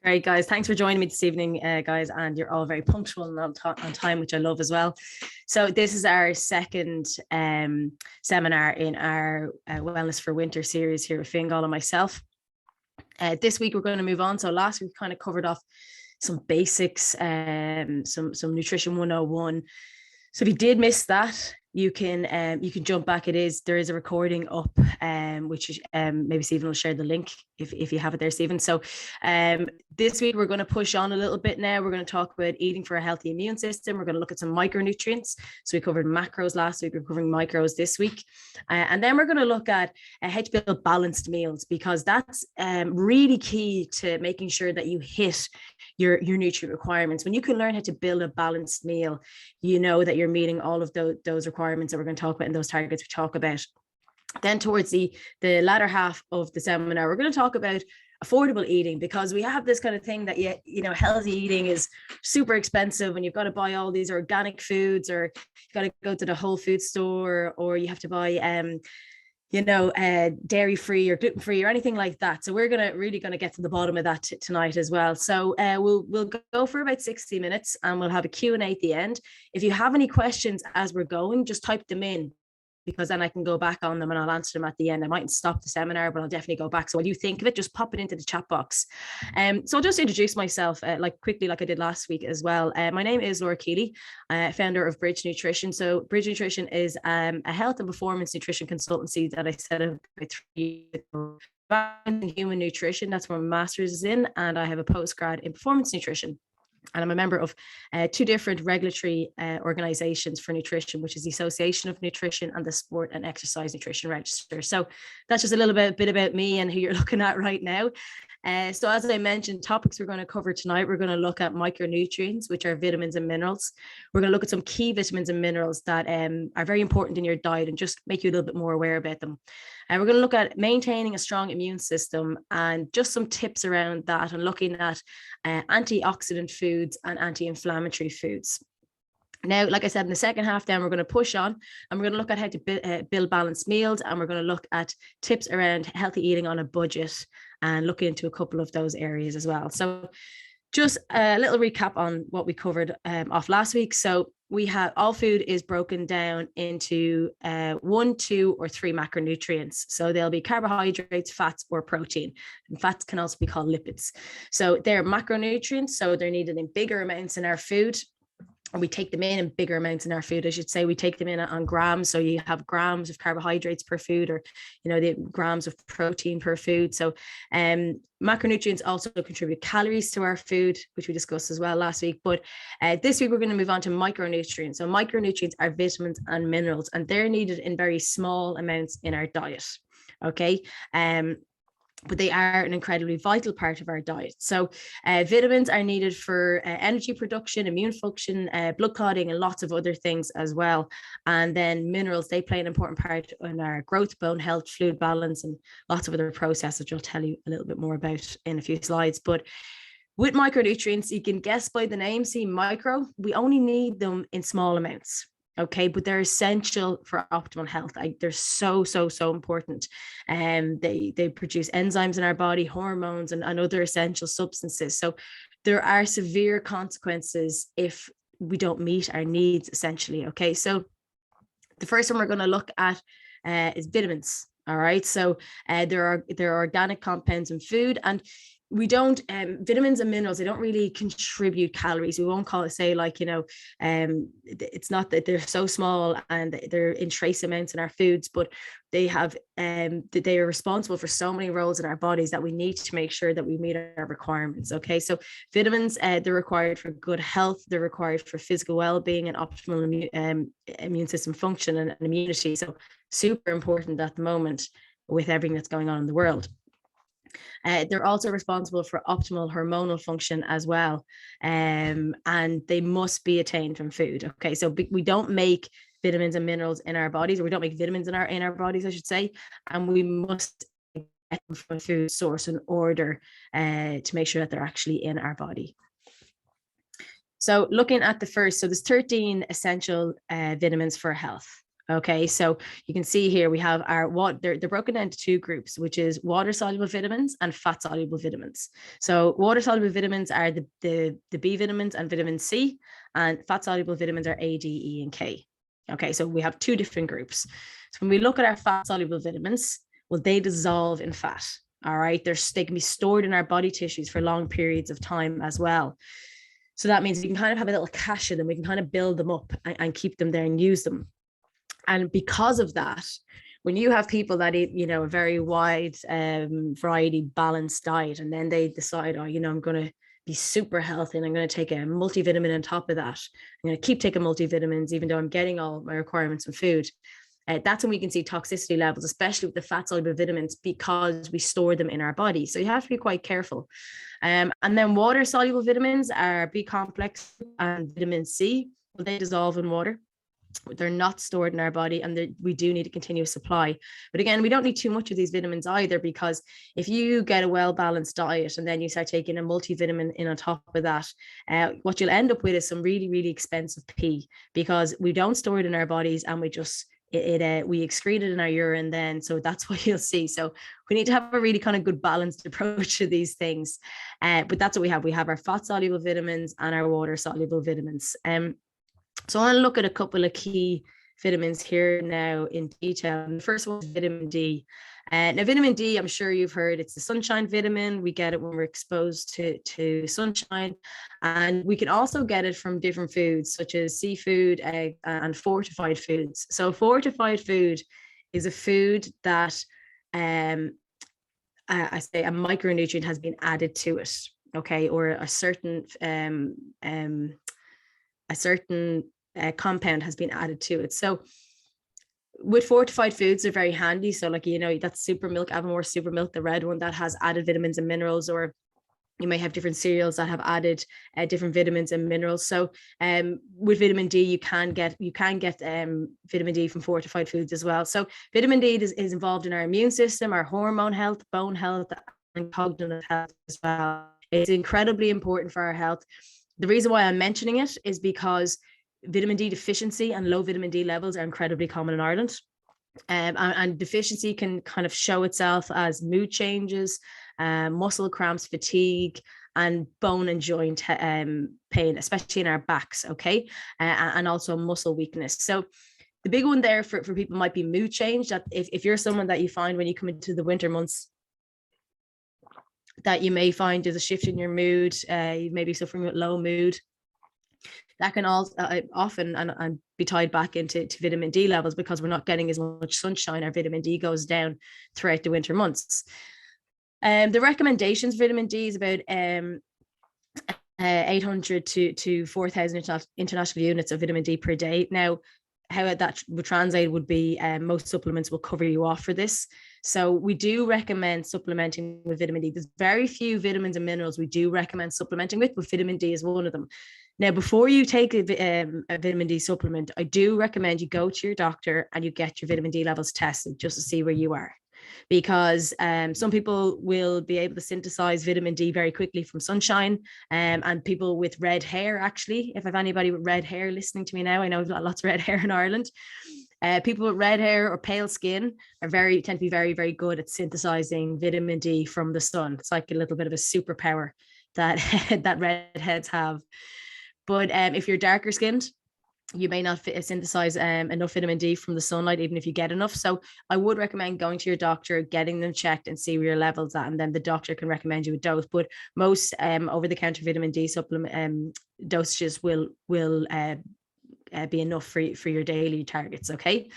Great, guys. Thanks for joining me this evening, guys. And you're all very punctual and on time, which I love as well. So this is our second seminar in our Wellness for Winter series here with Fingal and myself. This week, we're going to move on. So last week, we kind of covered off some basics, some Nutrition 101. So if you did miss that, you can jump back. There is a recording up, which maybe Stephen will share the link if you have it there, Stephen. So this week we're going to push on a little bit now. We're going to talk about eating for a healthy immune system. We're going to look at some micronutrients. So we covered macros last week. We're covering micros this week. And then we're going to look at how to build balanced meals, because that's really key to making sure that you hit your nutrient requirements. When you can learn how to build a balanced meal, you know that you're meeting all of those requirements that we're going to talk about and those targets we talk about. Then towards the latter half of the seminar, we're going to talk about affordable eating, because we have this kind of thing that healthy eating is super expensive and you've got to buy all these organic foods, or you've got to go to the whole food store, or you have to buy dairy free or gluten free or anything like that. So we're really going to get to the bottom of that tonight as well. So we'll go for about 60 minutes and we'll have a Q&A at the end. If you have any questions as we're going, just type them in, because then I can go back on them and I'll answer them at the end. I mightn't stop the seminar, but I'll definitely go back. So when you think of it, just pop it into the chat box. So I'll just introduce myself quickly, like I did last week as well. My name is Laura Kealy, founder of Bridge Nutrition. So Bridge Nutrition is a health and performance nutrition consultancy that I set up 3 years ago. In human nutrition, that's where my master's is in, and I have a postgrad in performance nutrition. And I'm a member of 2 different regulatory organizations for nutrition, which is the Association of Nutrition and the Sport and Exercise Nutrition Register. So that's just a little bit about me and who you're looking at right now. So as I mentioned, topics we're going to cover tonight, we're going to look at micronutrients, which are vitamins and minerals. We're going to look at some key vitamins and minerals that are very important in your diet and just make you a little bit more aware about them. And we're going to look at maintaining a strong immune system and just some tips around that, and looking at antioxidant foods and anti-inflammatory foods. Now, like I said, in the second half, then we're going to push on and we're going to look at how to build balanced meals, and we're going to look at tips around healthy eating on a budget and look into a couple of those areas as well. So just a little recap on what we covered off last week. So we have all food is broken down into 1, 2, or 3 macronutrients. So there'll be carbohydrates, fats, or protein. And fats can also be called lipids. So they're macronutrients, so they're needed in bigger amounts in our food. And we take them in bigger amounts in our food. I should say we take them in on grams. So you have grams of carbohydrates per food, or, the grams of protein per food. So macronutrients also contribute calories to our food, which we discussed as well last week. But this week, we're going to move on to micronutrients. So micronutrients are vitamins and minerals, and they're needed in very small amounts in our diet. Okay. But they are an incredibly vital part of our diet. So vitamins are needed for energy production, immune function, blood clotting, and lots of other things as well. And then minerals, they play an important part in our growth, bone health, fluid balance, and lots of other processes, which I'll tell you a little bit more about in a few slides. But with micronutrients, you can guess by the name, see micro, we only need them in small amounts. Okay, but they're essential for optimal health. They're so important. They produce enzymes in our body, hormones, and other essential substances. So there are severe consequences if we don't meet our needs, essentially. Okay, so the first one we're going to look at is vitamins. All right, so there are organic compounds in food, and we don't vitamins and minerals, they don't really contribute calories. We won't call it, say, it's not that they're so small and they're in trace amounts in our foods, but they have they are responsible for so many roles in our bodies that we need to make sure that we meet our requirements. Okay, so vitamins, they're required for good health, they're required for physical well-being and optimal immune system function and immunity. So super important at the moment with everything that's going on in the world. They're also responsible for optimal hormonal function as well, and they must be attained from food. Okay, so we don't make vitamins and minerals in our bodies, or we don't make vitamins in our bodies, I should say, and we must get them from a food source in order to make sure that they're actually in our body. So looking at the first, so there's 13 essential vitamins for health. Okay, so you can see here we have our what they're broken down into two groups, which is water soluble vitamins and fat soluble vitamins. So water soluble vitamins are the B vitamins and vitamin C, and fat soluble vitamins are A, D, E, and K. Okay, so we have two different groups. So when we look at our fat soluble vitamins, well, they dissolve in fat. All right, they can be stored in our body tissues for long periods of time as well. So that means we can kind of have a little cache of them. We can kind of build them up and keep them there and use them. And because of that, when you have people that eat, you know, a very wide variety balanced diet, and then they decide, oh, you know, I'm going to be super healthy and I'm going to take a multivitamin on top of that. I'm going to keep taking multivitamins, even though I'm getting all my requirements from food. That's when we can see toxicity levels, especially with the fat soluble vitamins, because we store them in our body. So you have to be quite careful. And then water soluble vitamins are B complex and vitamin C. Well, they dissolve in water. They're not stored in our body, and we do need a continuous supply. But again, we don't need too much of these vitamins either, because if you get a well-balanced diet and then you start taking a multivitamin in on top of that, what you'll end up with is some really, really expensive pee, because we don't store it in our bodies and we just we excrete it in our urine then. So that's what you'll see. So we need to have a really kind of good balanced approach to these things. But that's what we have. We have our fat soluble vitamins and our water soluble vitamins. So I want to look at a couple of key vitamins here now in detail. And the first one is vitamin D. Now, vitamin D, I'm sure you've heard, it's the sunshine vitamin. We get it when we're exposed to sunshine. And we can also get it from different foods, such as seafood, egg, and fortified foods. So fortified food is a food that I say a micronutrient has been added to it, okay, or a certain compound has been added to it. So with fortified foods, they're very handy. So like, you know, that's super milk, Avamore super milk, the red one that has added vitamins and minerals, or you may have different cereals that have added different vitamins and minerals. So with vitamin D, you can get vitamin D from fortified foods as well. So vitamin D is involved in our immune system, our hormone health, bone health, and cognitive health as well. It's incredibly important for our health. The reason why I'm mentioning it is because vitamin D deficiency and low vitamin D levels are incredibly common in Ireland. And deficiency can kind of show itself as mood changes, muscle cramps, fatigue, and bone and joint pain, especially in our backs, okay? And also muscle weakness. So the big one there for people might be mood change, that if you're someone that you find when you come into the winter months, that you may find there's a shift in your mood, you may be suffering with low mood, that can also often and be tied back into vitamin D levels, because we're not getting as much sunshine. Our vitamin D goes down throughout the winter months. The recommendations for vitamin D is about 800 to 4,000 international units of vitamin D per day. Now, how that would translate would be most supplements will cover you off for this. So we do recommend supplementing with vitamin D. There's very few vitamins and minerals we do recommend supplementing with, but vitamin D is one of them. Now, before you take a vitamin D supplement, I do recommend you go to your doctor and you get your vitamin D levels tested just to see where you are. Because some people will be able to synthesize vitamin D very quickly from sunshine, and people with red hair, actually, if I have anybody with red hair listening to me now, I know we've got lots of red hair in Ireland. People with red hair or pale skin tend to be very, very good at synthesizing vitamin D from the sun. It's like a little bit of a superpower that that redheads have. But if you're darker skinned, you may not synthesize enough vitamin D from the sunlight, even if you get enough. So I would recommend going to your doctor, getting them checked and see where your levels at, and then the doctor can recommend you a dose. But most over-the-counter vitamin D supplement dosages will be enough for your daily targets. Okay,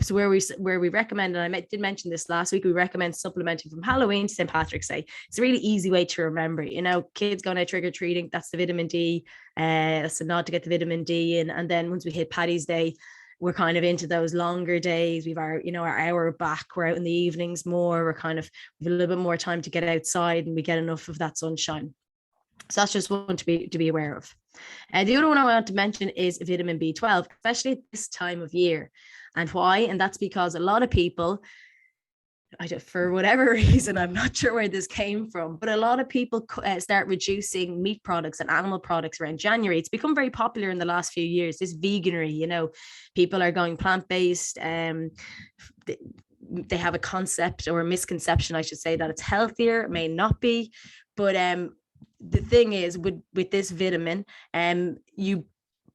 so where we recommend, and I did mention this last week, we recommend supplementing from Halloween to St. Patrick's Day. It's a really easy way to remember. You know, kids going out trick-or-treating, that's the vitamin D. That's a nod to get the vitamin D in. And then once we hit Paddy's Day, we're kind of into those longer days. We've our hour back. We're out in the evenings more. We've a little bit more time to get outside, and we get enough of that sunshine. So that's just one to be aware of. The other one I want to mention is vitamin B12, especially at this time of year. And why? And that's because a lot of people for whatever reason, I'm not sure where this came from, but a lot of people start reducing meat products and animal products around January. It's become very popular in the last few years, this veganery, you know, people are going plant-based. They have a concept or a misconception, I should say, that it's healthier. It may not be, but the thing is with this vitamin, you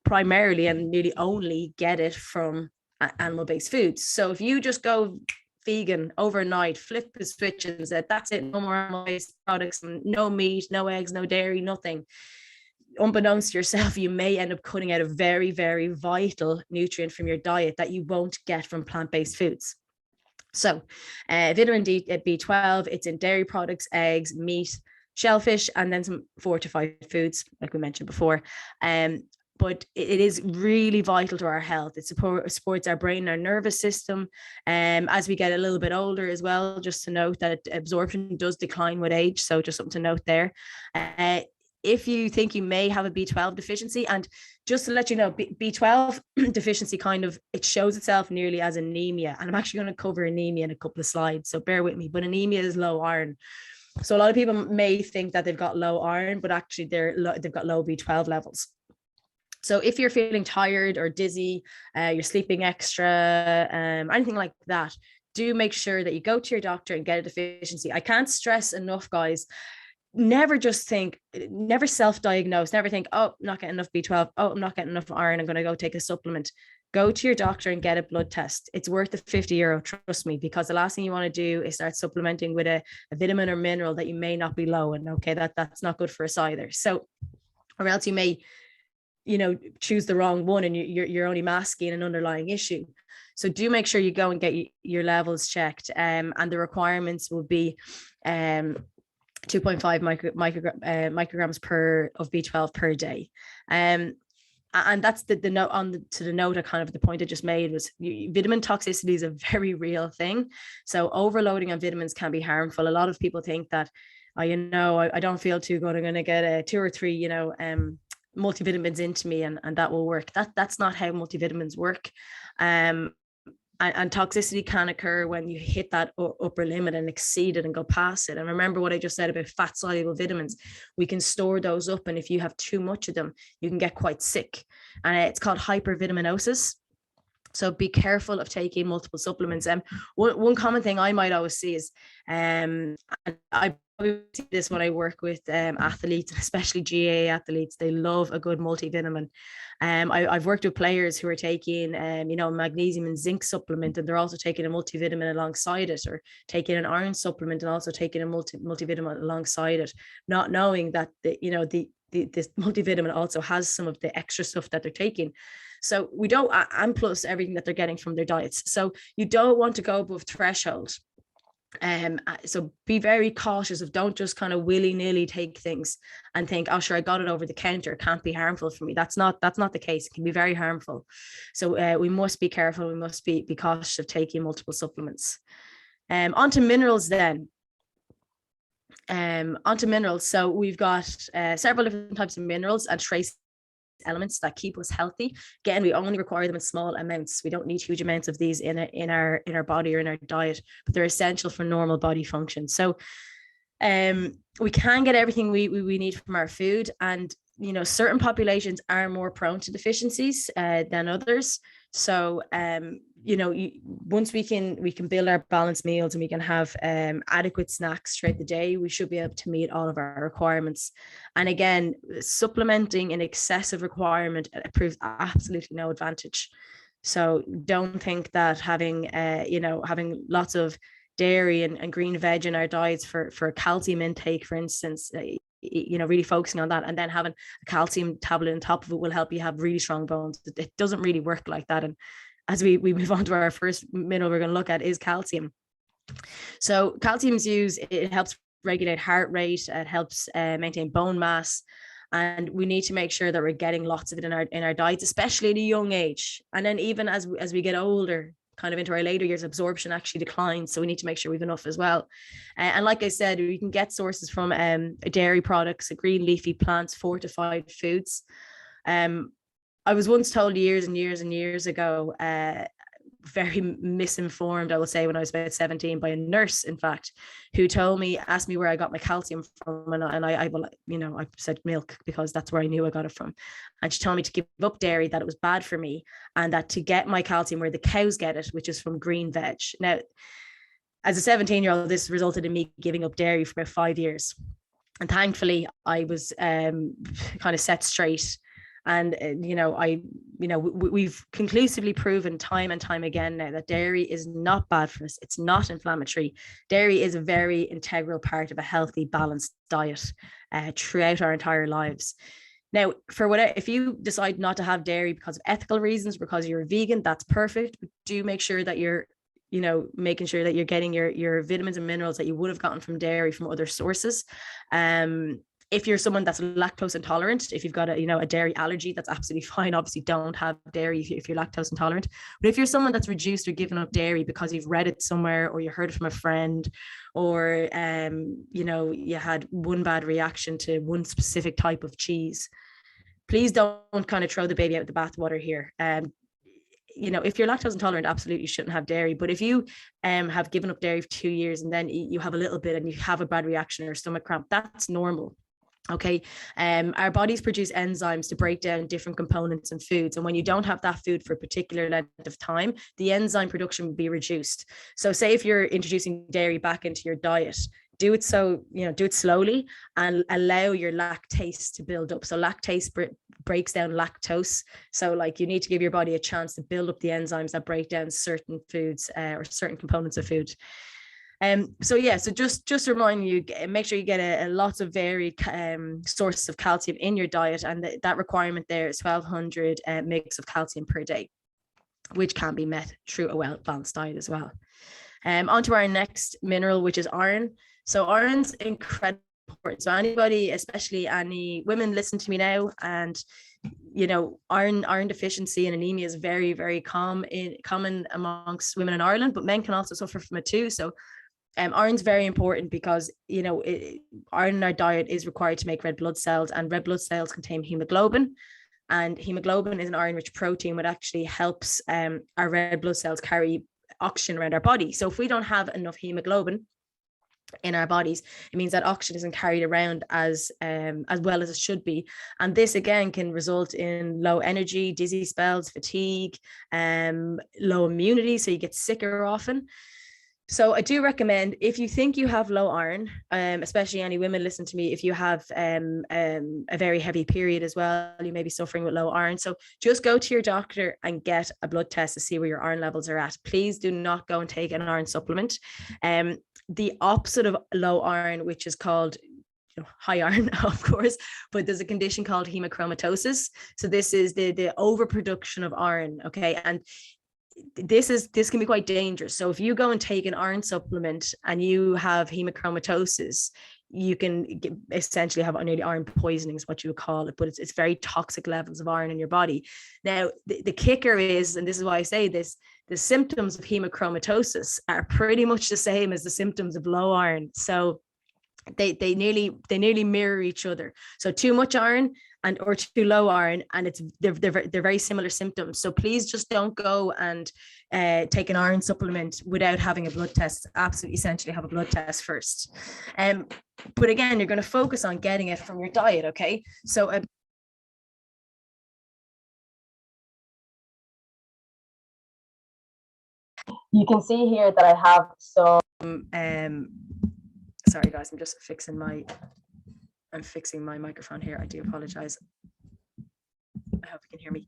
primarily and nearly only get it from animal-based foods. So if you just go vegan overnight, flip the switch and said, that's it, no more animal-based products, no meat, no eggs, no dairy, nothing. Unbeknownst to yourself, you may end up cutting out a very, very vital nutrient from your diet that you won't get from plant-based foods. So vitamin B12, it's in dairy products, eggs, meat, shellfish, and then some fortified foods, like we mentioned before. But it is really vital to our health. It supports our brain, our nervous system. As we get a little bit older as well, just to note that absorption does decline with age. So just something to note there. If you think you may have a B12 deficiency, and just to let you know, B12 deficiency it shows itself nearly as anemia. And I'm actually going to cover anemia in a couple of slides, so bear with me. But anemia is low iron. So a lot of people may think that they've got low iron, but actually they've got low B12 levels. So if you're feeling tired or dizzy, you're sleeping extra, anything like that, do make sure that you go to your doctor and get a deficiency. I can't stress enough, guys. Never self-diagnose, never think, oh, I'm not getting enough B12. Oh, I'm not getting enough iron. I'm going to go take a supplement. Go to your doctor and get a blood test. It's worth the €50, trust me, because the last thing you want to do is start supplementing with a vitamin or mineral that you may not be low in. Okay, that's not good for us either. So, or else you may, choose the wrong one and you're only masking an underlying issue. So do make sure you go and get your levels checked. And the requirements will be 2.5 micrograms of B12 per day. And that's the note to the note. The point I just made was vitamin toxicity is a very real thing. So overloading on vitamins can be harmful. A lot of people think that, I don't feel too good, I'm going to get 2 or 3, multivitamins into me and that will work. That's not how multivitamins work. And toxicity can occur when you hit that upper limit and exceed it and go past it. And remember what I just said about fat soluble vitamins. We can store those up, and if you have too much of them, you can get quite sick. And it's called hypervitaminosis. So be careful of taking multiple supplements. One common thing I might always see is, and I see this when I work with athletes, especially GAA athletes, they love a good multivitamin. I've worked with players who are taking, magnesium and zinc supplement, and they're also taking a multivitamin alongside it, or taking an iron supplement and also taking a multivitamin alongside it, not knowing that this multivitamin also has some of the extra stuff that they're taking. So we don't, and plus everything that they're getting from their diets. So you don't want to go above threshold. So be very cautious don't just kind of willy-nilly take things and think, oh sure, I got it over the counter, it can't be harmful for me. That's not the case. It can be very harmful. So we must be careful. We must be cautious of taking multiple supplements. Onto minerals then. So we've got several different types of minerals and trace elements that keep us healthy. Again, we only require them in small amounts. We don't need huge amounts of these in our body or in our diet, but they're essential for normal body function. So we can get everything we need from our food, and certain populations are more prone to deficiencies than others. So once we can build our balanced meals and we can have adequate snacks throughout the day, we should be able to meet all of our requirements. And again, supplementing an excessive requirement proves absolutely no advantage. So don't think that having lots of dairy and green veg in our diets for calcium intake, for instance, really focusing on that and then having a calcium tablet on top of it will help you have really strong bones. It doesn't really work like that. And as we move on to our first mineral we're going to look at is calcium. So calcium is used, it helps regulate heart rate, it helps maintain bone mass, and we need to make sure that we're getting lots of it in our diets, especially at a young age. And then even as we get older, kind of into our later years, absorption actually declines, so we need to make sure we've enough as well. And like I said, we can get sources from dairy products, green leafy plants, fortified foods. I was once told years and years and years ago, very misinformed, I will say, when I was about 17 by a nurse, in fact, who asked me where I got my calcium from. And I said milk, because that's where I knew I got it from. And she told me to give up dairy, that it was bad for me, and that to get my calcium where the cows get it, which is from green veg. Now, as a 17-year-old, this resulted in me giving up dairy for about 5 years. And thankfully, I was kind of set straight. And, we've conclusively proven time and time again now that dairy is not bad for us. It's not inflammatory. Dairy is a very integral part of a healthy, balanced diet throughout our entire lives. Now, if you decide not to have dairy because of ethical reasons, because you're a vegan, that's perfect. But do make sure that you're making sure that you're getting your vitamins and minerals that you would have gotten from dairy from other sources. If you're someone that's lactose intolerant, if you've got a dairy allergy, that's absolutely fine. Obviously, don't have dairy if you're lactose intolerant. But if you're someone that's reduced or given up dairy because you've read it somewhere, or you heard it from a friend, or you had one bad reaction to one specific type of cheese, please don't kind of throw the baby out with the bathwater here. If you're lactose intolerant, absolutely you shouldn't have dairy. But if you have given up dairy for 2 years and then you have a little bit and you have a bad reaction or stomach cramp, that's normal. Okay. Our bodies produce enzymes to break down different components in foods. And when you don't have that food for a particular length of time, the enzyme production will be reduced. So say if you're introducing dairy back into your diet, do it slowly and allow your lactase to build up. So lactase breaks down lactose. So you need to give your body a chance to build up the enzymes that break down certain foods or certain components of food. So just to remind you, make sure you get a lots of varied sources of calcium in your diet, and that requirement there is 1200 mg of calcium per day, which can be met through a well-balanced diet as well. On to our next mineral, which is iron. So iron's incredibly important. So anybody, especially any women, listen to me now, and iron deficiency and anemia is very, very common amongst women in Ireland, but men can also suffer from it too. So iron's very important because iron in our diet is required to make red blood cells, and red blood cells contain hemoglobin, and hemoglobin is an iron-rich protein which actually helps our red blood cells carry oxygen around our body. So if we don't have enough hemoglobin in our bodies, it means that oxygen isn't carried around as well as it should be, and this again can result in low energy, dizzy spells, fatigue, low immunity, so you get sicker often. So I do recommend, if you think you have low iron, especially any women, listen to me, if you have a very heavy period as well, you may be suffering with low iron. So just go to your doctor and get a blood test to see where your iron levels are at. Please do not go and take an iron supplement. The opposite of low iron, which is called high iron, of course, but there's a condition called hemochromatosis. So this is the overproduction of iron. Okay. And this can be quite dangerous. So if you go and take an iron supplement and you have hemochromatosis, you can essentially have nearly iron poisoning is what you would call it, but it's very toxic levels of iron in your body. Now, the kicker is, and this is why I say this, the symptoms of hemochromatosis are pretty much the same as the symptoms of low iron. So they nearly mirror each other. So too much iron or too low iron, and they're very similar symptoms. So please just don't go and take an iron supplement without having a blood test. It's absolutely essential to have a blood test first. But again, you're going to focus on getting it from your diet. Okay, so you can see here that I have some. Sorry guys, I'm just fixing my microphone here. I do apologize. I hope you can hear me.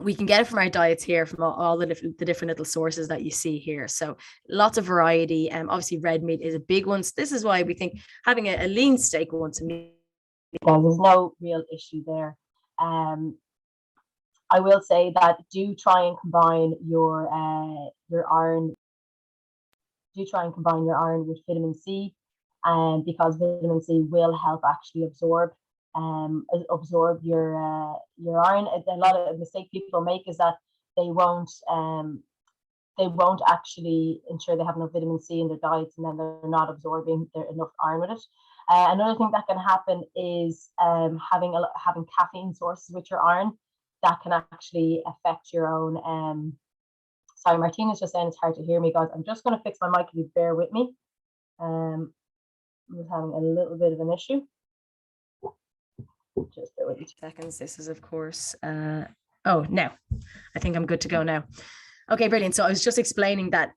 We can get it from our diets here, from all the different little sources that you see here. So lots of variety. Obviously red meat is a big one. So this is why we think having a lean steak once a week, because there's no real issue there. I will say that do try and combine your iron. Do try and combine your iron with vitamin C, because vitamin C will help actually absorb your iron. A lot of mistake people make is that they won't actually ensure they have enough vitamin C in their diets, and then they're not absorbing enough iron with it. Another thing that can happen is having caffeine sources with your iron that can actually affect your own Sorry, Martina's just saying it's hard to hear me, guys. I'm just going to fix my mic if you bear with me. I'm just having a little bit of an issue. Just bear with me 2 seconds. This is, of course, oh, now. I think I'm good to go now. Okay, brilliant. So I was just explaining that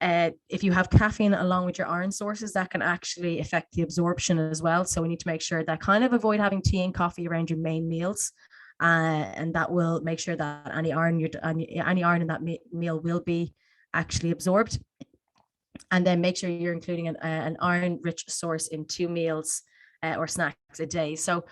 if you have caffeine along with your iron sources, that can actually affect the absorption as well. So we need to make sure that kind of avoid having tea and coffee around your main meals. And that will make sure that any iron in that meal will be actually absorbed. And then make sure you're including an iron-rich source in 2 meals or snacks a day. So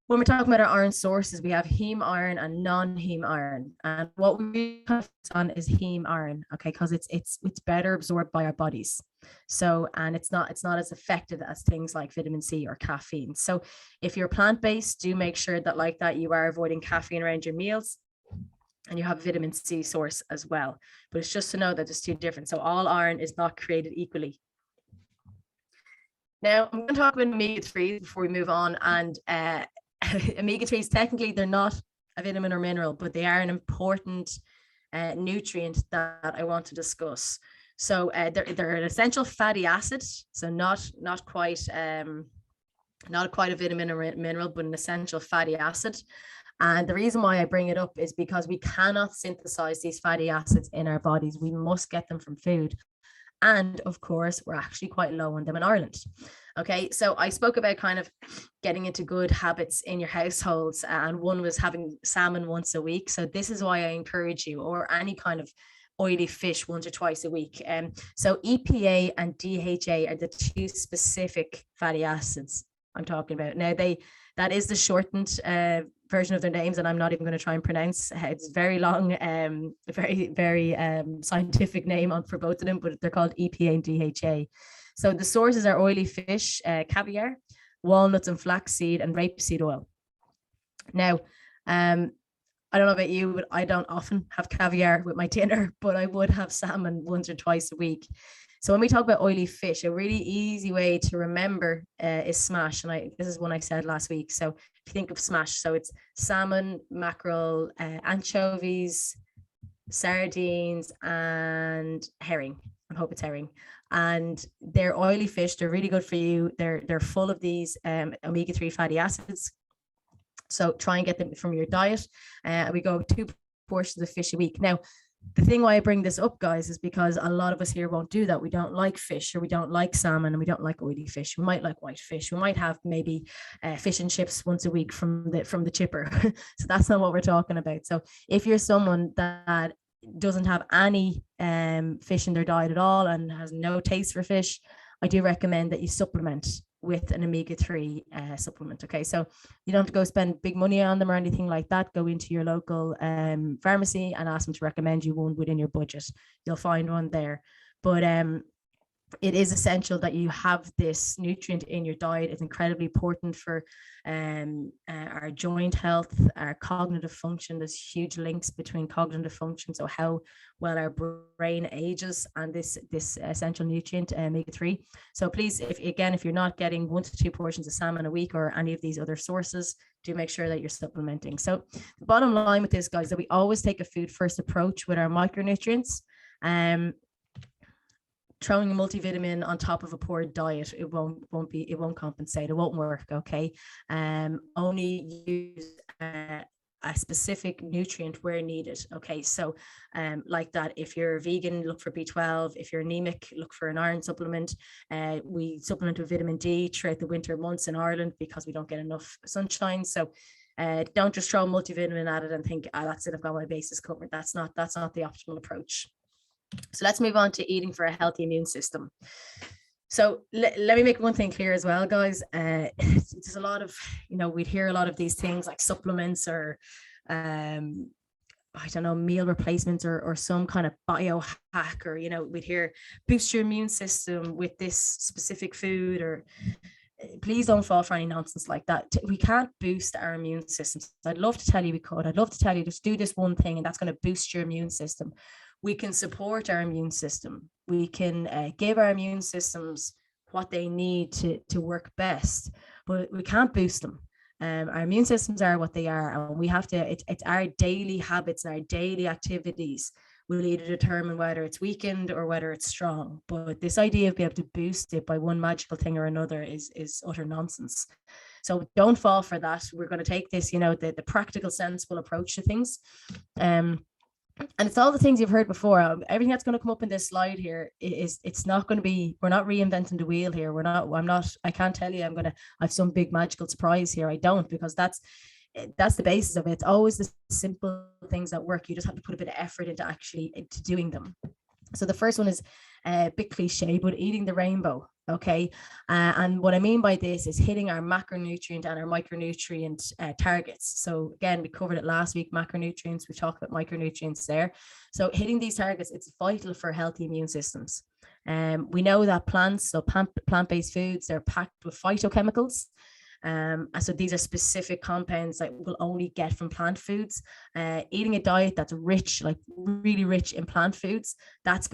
when we're talking about our iron sources, we have heme iron and non-heme iron. And what we focus on is heme iron, okay, because it's better absorbed by our bodies. So, and it's not as effective as things like vitamin C or caffeine. So if you're plant-based, do make sure that like that you are avoiding caffeine around your meals, and you have vitamin C source as well. But it's just to know that there's 2 different. So all iron is not created equally. Now I'm going to talk about omega-3s before we move on. And omega-3s, technically they're not a vitamin or mineral, but they are an important nutrient that I want to discuss. So they're an essential fatty acid, so not quite a vitamin or mineral, but an essential fatty acid. And the reason why I bring it up is because we cannot synthesize these fatty acids in our bodies. We must get them from food. And of course, we're actually quite low on them in Ireland. Okay, so I spoke about kind of getting into good habits in your households, and one was having salmon once a week. So this is why I encourage you, or any kind of oily fish once or twice a week. So EPA and DHA are the 2 specific fatty acids I'm talking about. Now that is the shortened version of their names, and I'm not even going to try and pronounce. It's very long, very scientific name for both of them, but they're called EPA and DHA. So the sources are oily fish, caviar, walnuts and flaxseed, and rapeseed oil. Now, I don't know about you, but I don't often have caviar with my dinner, but I would have salmon once or twice a week. So when we talk about oily fish, a really easy way to remember is smash. And this is one I said last week. So if you think of smash, so it's salmon, mackerel, anchovies, sardines, and herring. I hope it's herring. And they're oily fish. They're really good for you. They're full of these omega-3 fatty acids. So try and get them from your diet. We go 2 portions of fish a week. Now, the thing why I bring this up, guys, is because a lot of us here won't do that. We don't like fish, or we don't like salmon, and we don't like oily fish. We might like white fish. We might have maybe fish and chips once a week from the chipper. So that's not what we're talking about. So if you're someone that doesn't have any fish in their diet at all and has no taste for fish, I do recommend that you supplement with an omega-3 supplement. Okay, so you don't have to go spend big money on them or anything like that. Go into your local pharmacy and ask them to recommend you one within your budget. You'll find one there. But it is essential that you have this nutrient in your diet. It's incredibly important for our joint health, our cognitive function. There's huge links between cognitive function, so how well our brain ages, and this essential nutrient, omega-3. So please, if you're not getting 1 to 2 portions of salmon a week or any of these other sources, do make sure that you're supplementing. So the bottom line with this, guys, is that we always take a food first approach with our micronutrients. Throwing a multivitamin on top of a poor diet, it won't compensate. It won't work. Okay. Only use a specific nutrient where needed. Okay. So like that, if you're vegan, look for B12. If you're anemic, look for an iron supplement. We supplement with vitamin D throughout the winter months in Ireland because we don't get enough sunshine. So don't just throw a multivitamin at it and think, that's it, I've got my bases covered. That's not the optimal approach. So let's move on to eating for a healthy immune system. So let me make one thing clear as well, guys. There's a lot of, we'd hear a lot of these things like supplements or, I don't know, meal replacements or some kind of biohack, or, we'd hear boost your immune system with this specific food, or please don't fall for any nonsense like that. We can't boost our immune systems. I'd love to tell you we could. I'd love to tell you just do this one thing and that's going to boost your immune system. We can support our immune system. We can give our immune systems what they need to work best, but we can't boost them. Our immune systems are what they are, and we have to, it's our daily habits and our daily activities will either determine whether it's weakened or whether it's strong. But this idea of being able to boost it by one magical thing or another is utter nonsense. So don't fall for that. We're going to take this, the practical, sensible approach to things. And it's all the things you've heard before. Everything that's going to come up in this slide here it's not going to be, we're not reinventing the wheel here. I can't tell you I have some big magical surprise here. I don't, because that's the basis of it. It's always the simple things that work. You just have to put a bit of effort into doing them. So the first one is a bit cliche, but eating the rainbow. Okay. And what I mean by this is hitting our macronutrient and our micronutrient targets. So again, we covered it last week, macronutrients, we talked about micronutrients there. So hitting these targets, it's vital for healthy immune systems. We know that plants, so plant-based foods, they're packed with phytochemicals. And so these are specific compounds that we'll only get from plant foods. Eating a diet that's rich, like really rich in plant foods, that's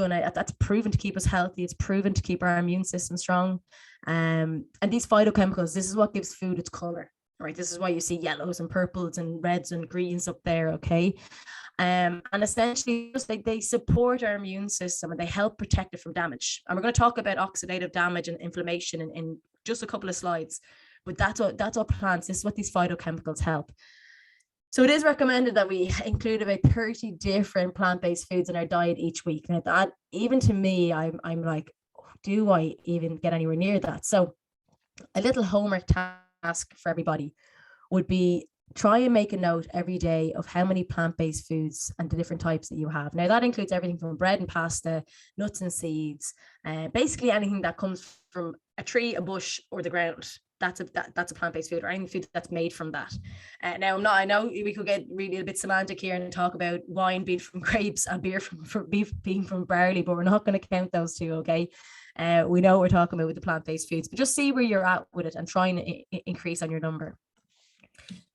proven to keep us healthy. It's proven to keep our immune system strong. And these phytochemicals, this is what gives food its color, right? This is why you see yellows and purples and reds and greens up there, okay? And essentially, just like they support our immune system and they help protect it from damage. And we're going to talk about oxidative damage and inflammation in just a couple of slides. But that's what plants, this is what these phytochemicals help. So it is recommended that we include about 30 different plant-based foods in our diet each week. Now that, even to me, I'm like, do I even get anywhere near that? So a little homework task for everybody would be try and make a note every day of how many plant-based foods and the different types that you have. Now that includes everything from bread and pasta, nuts and seeds, basically anything that comes from a tree, a bush, or the ground. That's a plant-based food, or any food that's made from that. Now I know we could get really a bit semantic here and talk about wine being from grapes and beer from beef being from barley, but we're not going to count those two, okay? We know what we're talking about with the plant-based foods, but just see where you're at with it and try and increase on your number.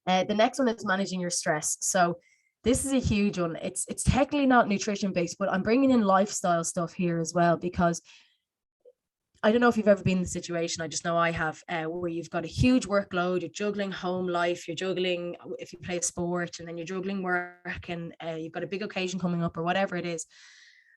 The next one is managing your stress. So this is a huge one. It's technically not nutrition based, but I'm bringing in lifestyle stuff here as well, because I don't know if you've ever been in the situation, I just know I have, where you've got a huge workload, you're juggling home life, you're juggling, if you play a sport, and then you're juggling work, and you've got a big occasion coming up or whatever it is,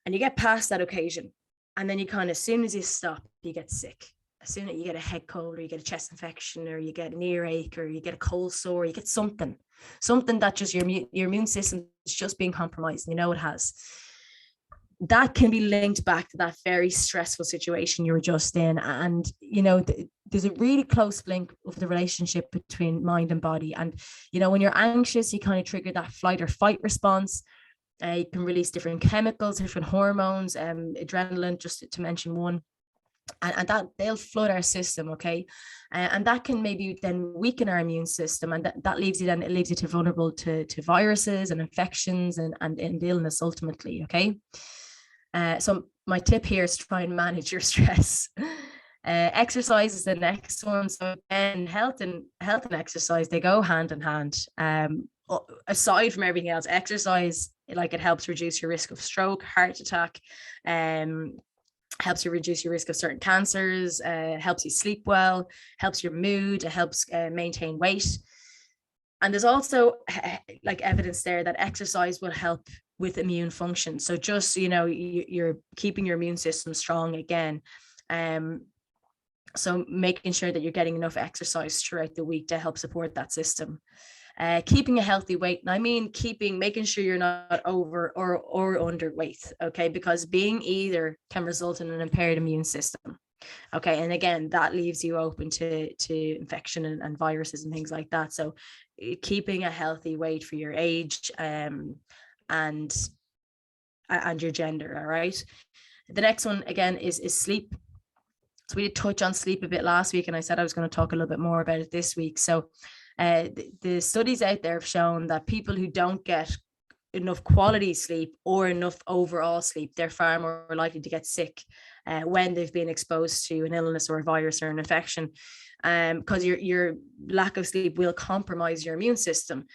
and you get past that occasion, and then you kind of, as soon as you stop, you get sick. As soon as you get a head cold, or you get a chest infection, or you get an earache, or you get a cold sore, you get something that just your immune system is just being compromised, and it has. That can be linked back to that very stressful situation you were just in. And, there's a really close link of the relationship between mind and body. And, when you're anxious, you kind of trigger that flight or fight response. You can release different chemicals, different hormones, adrenaline, just to mention one. And that they'll flood our system, okay? And that can maybe then weaken our immune system. And that leaves you too vulnerable to viruses and infections and illness ultimately, okay? So my tip here is to try and manage your stress. Exercise is the next one. So again, health and exercise, they go hand in hand. Aside from everything else, exercise, it helps reduce your risk of stroke, heart attack, helps you reduce your risk of certain cancers, helps you sleep well, helps your mood, it helps maintain weight. And there's also evidence there that exercise will help with immune function. So just, you're keeping your immune system strong again. So making sure that you're getting enough exercise throughout the week to help support that system. Keeping a healthy weight. And I mean, making sure you're not over or underweight, okay? Because being either can result in an impaired immune system. Okay, and again, that leaves you open to infection and viruses and things like that. So keeping a healthy weight for your age and your gender, all right? The next one, again, is sleep. So we did touch on sleep a bit last week, and I said I was going to talk a little bit more about it this week. So the studies out there have shown that people who don't get enough quality sleep or enough overall sleep, they're far more likely to get sick when they've been exposed to an illness or a virus or an infection, because your lack of sleep will compromise your immune system.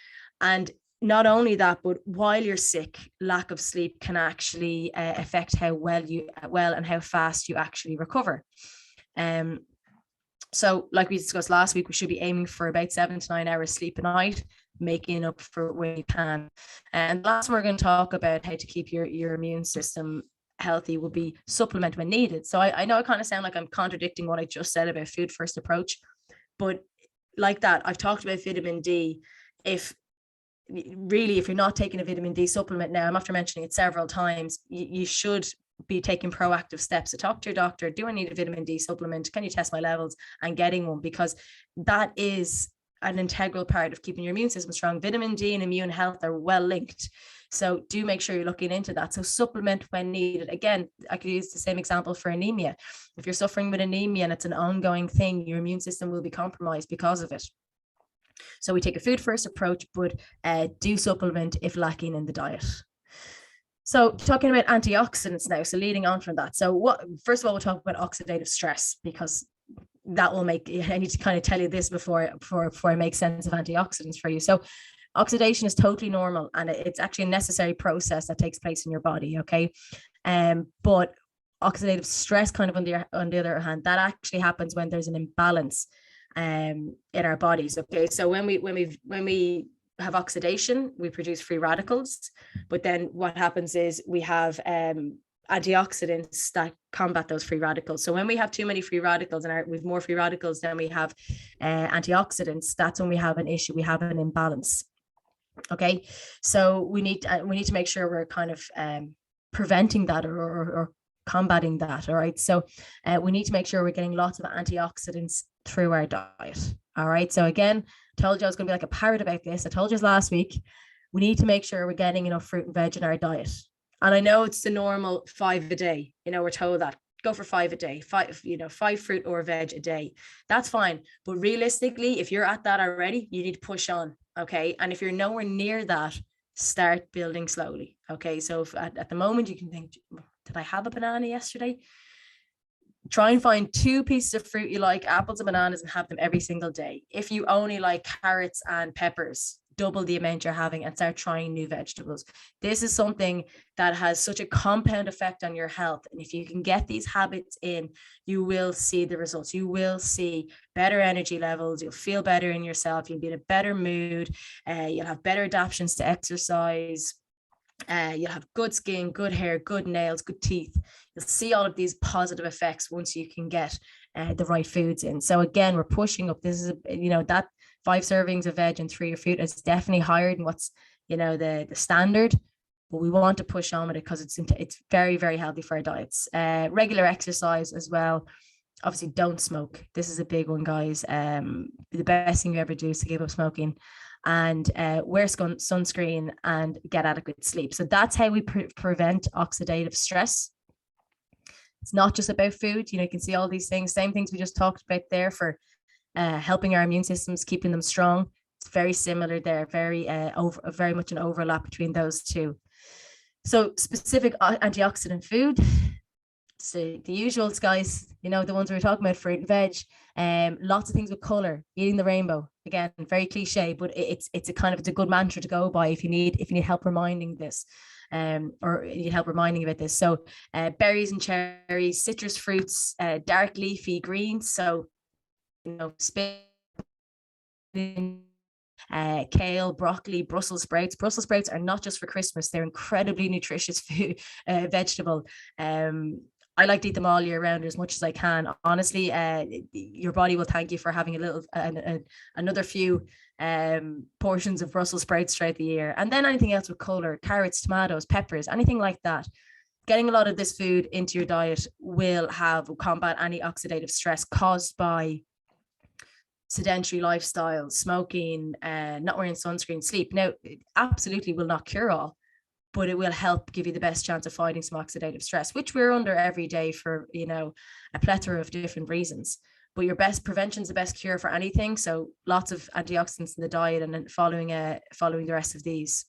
And not only that, but while you're sick, lack of sleep can actually affect how well and how fast you actually recover. So like we discussed last week, we should be aiming for about 7 to 9 hours sleep a night. making up for when you can. And last we're going to talk about how to keep your immune system healthy will be supplement when needed. So I know I kind of sound like I'm contradicting what I just said about food first approach, but like that, I've talked about vitamin D. If you're not taking a vitamin D supplement now, I'm after mentioning it several times, you should be taking proactive steps to talk to your doctor. Do I need a vitamin D supplement? Can you test my levels? And getting one, because that is an integral part of keeping your immune system strong. Vitamin D and immune health are well linked. So do make sure you're looking into that. So supplement when needed. Again, I could use the same example for anemia. If you're suffering with anemia and it's an ongoing thing, your immune system will be compromised because of it. So we take a food first approach, but do supplement if lacking in the diet. So talking about antioxidants now, so leading on from that. So first of all, we'll talk about oxidative stress, because that will make, I need to kind of tell you this before I make sense of antioxidants for you. So oxidation is totally normal, and it's actually a necessary process that takes place in your body. Okay. But oxidative stress, kind of on the other hand, that actually happens when there's an imbalance in our bodies. Okay. So when we have oxidation, we produce free radicals, but then what happens is we have antioxidants that combat those free radicals. So when we have too many free radicals and we've more free radicals than we have antioxidants, that's when we have an issue. We have an imbalance. Okay, so we need to make sure we're kind of preventing that or combating that. All right, so we need to make sure we're getting lots of antioxidants through our diet. All right, so again, told you I was going to be like a parrot about this. I told you last week, we need to make sure we're getting enough fruit and veg in our diet. And I know it's the normal 5 a day. We're told that go for 5 a day, 5 fruit or veg a day. That's fine. But realistically, if you're at that already, you need to push on. Okay. And if you're nowhere near that, start building slowly. Okay. So if at the moment you can think, did I have a banana yesterday? Try and find 2 pieces of fruit you like, apples and bananas, and have them every single day. If you only like carrots and peppers, double the amount you're having and start trying new vegetables. This is something that has such a compound effect on your health. And if you can get these habits in, you will see the results. You will see better energy levels. You'll feel better in yourself. You'll be in a better mood. You'll have better adaptations to exercise. You'll have good skin, good hair, good nails, good teeth. You'll see all of these positive effects once you can get the right foods in. So again, we're pushing up. This is, that 5 servings of veg and 3 of fruit is definitely higher than what's, the standard, but we want to push on with it because it's very, very healthy for our diets. Regular exercise as well. Obviously, don't smoke. This is a big one, guys. The best thing you ever do is to give up smoking, and wear sunscreen and get adequate sleep. So that's how we prevent oxidative stress. It's not just about food. You can see all these things, same things we just talked about there for helping our immune systems, keeping them strong. It's very similar there, very much an overlap between those two. So specific antioxidant food. So the usuals, guys, the ones we were talking about, fruit and veg, lots of things with color, eating the rainbow. Again, very cliche, but it's a good mantra to go by if you need help reminding this, or you need help reminding about this. So berries and cherries, citrus fruits, dark leafy greens. So spinach, kale, broccoli, Brussels sprouts. Brussels sprouts are not just for Christmas; they're incredibly nutritious food, vegetable. I like to eat them all year round as much as I can. Honestly, your body will thank you for having a little, another few portions of Brussels sprouts throughout the year. And then anything else with color, carrots, tomatoes, peppers, anything like that. Getting a lot of this food into your diet will combat any oxidative stress caused by sedentary lifestyle, smoking, not wearing sunscreen, sleep. Now, it absolutely will not cure all, but it will help give you the best chance of fighting some oxidative stress, which we're under every day for, a plethora of different reasons. But your best prevention is the best cure for anything. So lots of antioxidants in the diet, and then following the rest of these.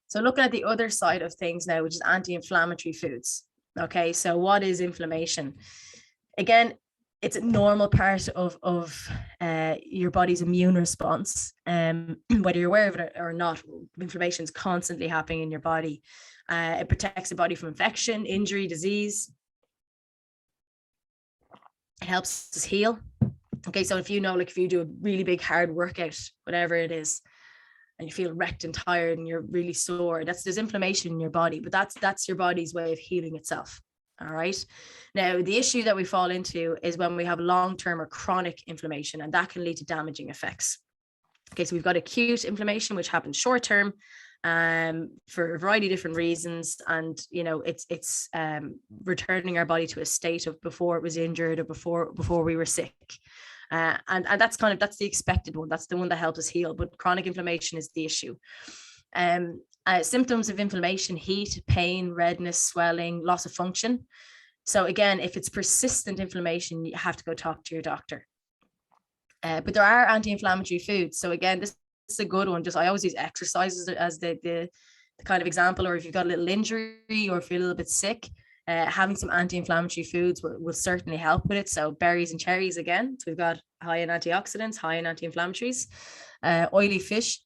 So looking at the other side of things now, which is anti-inflammatory foods. Okay, so what is inflammation? Again, it's a normal part of your body's immune response. Whether you're aware of it or not, inflammation is constantly happening in your body. It protects the body from infection, injury, disease. It helps us heal. Okay, so if you know, like if you do a really big hard workout, whatever it is, and you feel wrecked and tired and you're really sore, there's inflammation in your body, but that's your body's way of healing itself. All right. Now, the issue that we fall into is when we have long-term or chronic inflammation, and that can lead to damaging effects. Okay, so we've got acute inflammation, which happens short-term, for a variety of different reasons, and it's returning our body to a state of before it was injured or before we were sick. And that's the expected one. That's the one that helps us heal. But chronic inflammation is the issue. Symptoms of inflammation: heat, pain, redness, swelling, loss of function. So again, if it's persistent inflammation, you have to go talk to your doctor. But there are anti-inflammatory foods. So again, this is a good one. I always use exercises as the kind of example, or if you've got a little injury or feel a little bit sick, having some anti-inflammatory foods will certainly help with it. So berries and cherries, again, so we've got high in antioxidants, high in anti-inflammatories, oily fish,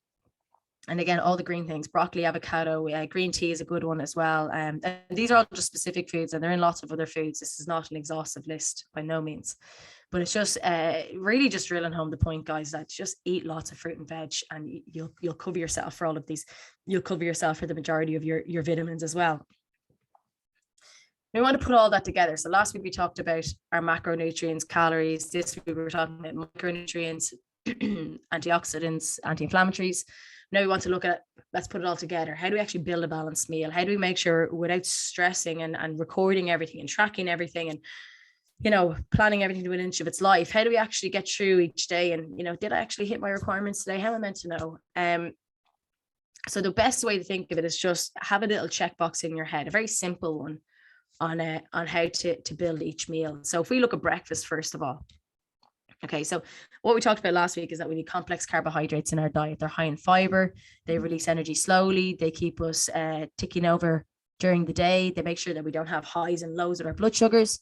and again, all the green things: broccoli, avocado, green tea is a good one as well. And these are all just specific foods, and they're in lots of other foods. This is not an exhaustive list by no means, but it's just really just drilling home the point, guys, that just eat lots of fruit and veg, and you'll cover yourself for all of these. You'll cover yourself for the majority of your vitamins as well. We want to put all that together. So last week we talked about our macronutrients, calories. This week we were talking about micronutrients, antioxidants, anti-inflammatories. Now we want to look at, let's put it all together. How do we actually build a balanced meal? How do we make sure, without stressing and recording everything and tracking everything and planning everything to an inch of its life, how do we actually get through each day? And did I actually hit my requirements today? How am I meant to know? So the best way to think of it is just have a little checkbox in your head, a very simple one, on how to build each meal. So if we look at breakfast, first of all, okay, so what we talked about last week is that we need complex carbohydrates in our diet. They're high in fiber, they release energy slowly, they keep us ticking over during the day, they make sure that we don't have highs and lows of our blood sugars.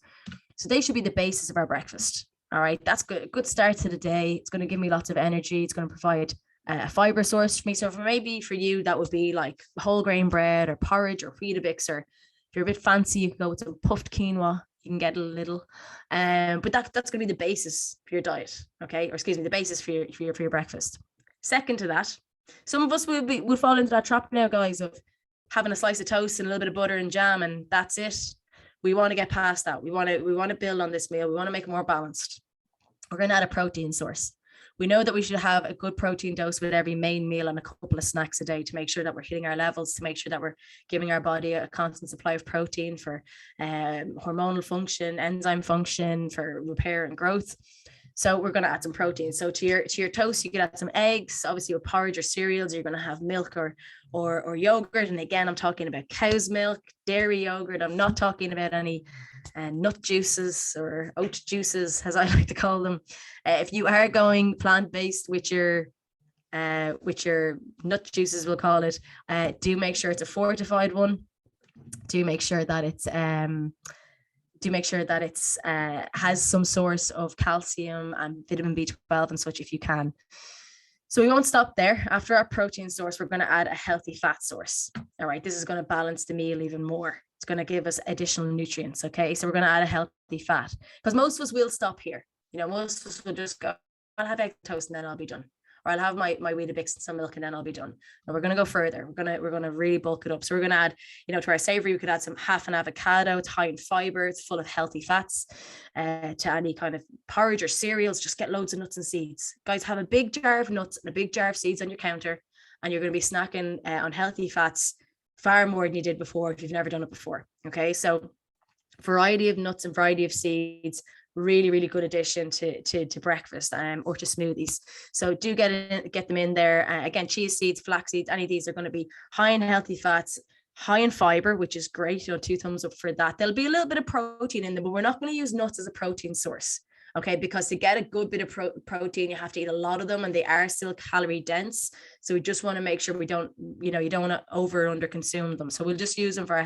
So they should be the basis of our breakfast. All right, that's good start to the day. It's going to give me lots of energy. It's going to provide a fiber source for me. So maybe for you, that would be like whole grain bread or porridge or Weetabix, or if you're a bit fancy, you can go with some puffed quinoa. You can get a little, but that's going to be the basis for your diet, okay? Or excuse me, the basis for your breakfast. Second to that, some of us will fall into that trap now, guys, of having a slice of toast and a little bit of butter and jam, and that's it. We want to get past that. We want to build on this meal. We want to make it more balanced. We're going to add a protein source. We know that we should have a good protein dose with every main meal and a couple of snacks a day to make sure that we're hitting our levels, to make sure that we're giving our body a constant supply of protein for hormonal function, enzyme function, for repair and growth. So we're going to add some protein. So to your toast, you could add some eggs. Obviously, with porridge or cereals, you're going to have milk or yogurt. And again, I'm talking about cow's milk, dairy yogurt. I'm not talking about any nut juices or oat juices, as I like to call them. If you are going plant-based with your nut juices, we'll call it, do make sure it's a fortified one. Do make sure that it's has some source of calcium and vitamin B12 and such if you can. So we won't stop there. After our protein source, we're going to add a healthy fat source. All right, this is going to balance the meal even more. It's going to give us additional nutrients. Okay, so we're going to add a healthy fat, because most of us will stop here. Most of us will just go, I'll have egg toast and then I'll be done. Or I'll have my Weetabix and some milk and then I'll be done. And we're going to go further. We're going to really bulk it up. So we're going to add, to our savory, we could add half an avocado. It's high in fiber. It's full of healthy fats. To any kind of porridge or cereals, just get loads of nuts and seeds. Guys, have a big jar of nuts and a big jar of seeds on your counter, and you're going to be snacking on healthy fats far more than you did before if you've never done it before. Okay, so variety of nuts and variety of seeds, really, really good addition to breakfast or to smoothies. So do get them in there. Again, chia seeds, flax seeds, any of these are going to be high in healthy fats, high in fiber, which is great. 2 thumbs up for that. There'll be a little bit of protein in them, but we're not going to use nuts as a protein source. Okay, because to get a good bit of protein, you have to eat a lot of them, and they are still calorie dense. So we just want to make sure we don't, you don't want to over or under consume them. So we'll just use them for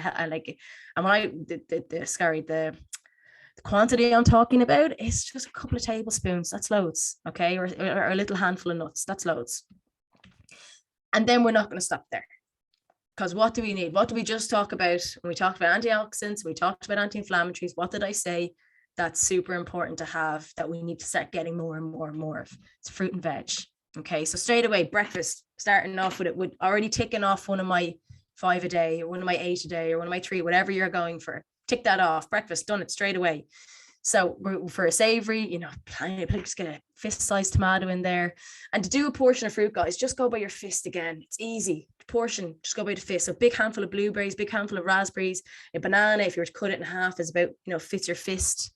the quantity I'm talking about is just a couple of tablespoons. That's loads. Okay, or a little handful of nuts. That's loads. And then we're not going to stop there, because what do we need? What do we just talk about when we talked about antioxidants? We talked about anti-inflammatories. What did I say? that's super important to have, that we need to start getting more and more and more of. It's fruit and veg. Okay, so straight away, breakfast, starting off with it, would already ticking off one of my 5 a day, or one of my 8 a day, or one of my 3, whatever you're going for. Tick that off. Breakfast, done it straight away. So for a savory, you know, just get a fist-sized tomato in there. And to do a portion of fruit, guys, just go by your fist again. It's easy. Portion, just go by the fist. So a big handful of blueberries, big handful of raspberries, a banana, if you were to cut it in half, is about, you know, fits your fist.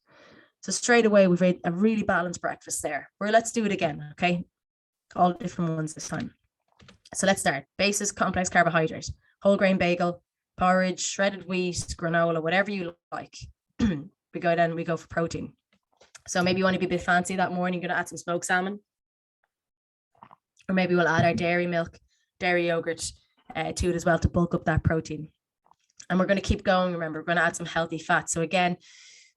So straight away, we've made a really balanced breakfast there. Let's do it again, okay? All different ones this time. So let's start. Basis, complex carbohydrate, whole grain bagel, porridge, shredded wheat, granola, whatever you like. we go for protein. So maybe you want to be a bit fancy that morning, you're going to add some smoked salmon. Or maybe we'll add our dairy milk, dairy yogurt to it as well to bulk up that protein. And we're going to keep going. Remember, we're going to add some healthy fats. So again,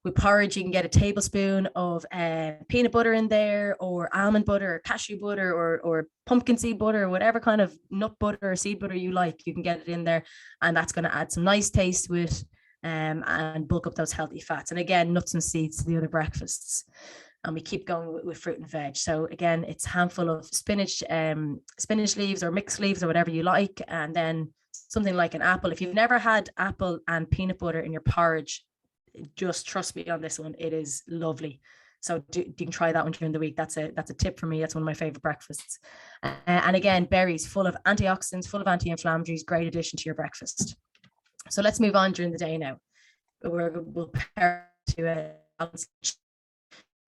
with porridge, you can get a tablespoon of peanut butter in there, or almond butter, or cashew butter, or pumpkin seed butter, or whatever kind of nut butter or seed butter you like. You can get it in there, and that's going to add some nice taste with and bulk up those healthy fats. And again, nuts and seeds to the other breakfasts. And we keep going with fruit and veg. So again, it's a handful of spinach leaves or mixed leaves or whatever you like, and then something like an apple. If you've never had apple and peanut butter in your porridge, just trust me on this one, it is lovely. So you can try that one during the week. That's a tip for me. That's one of my favorite breakfasts. And again, berries full of antioxidants, full of anti-inflammatories, great addition to your breakfast. So let's move on during the day now. We'll pair to a balanced lunch.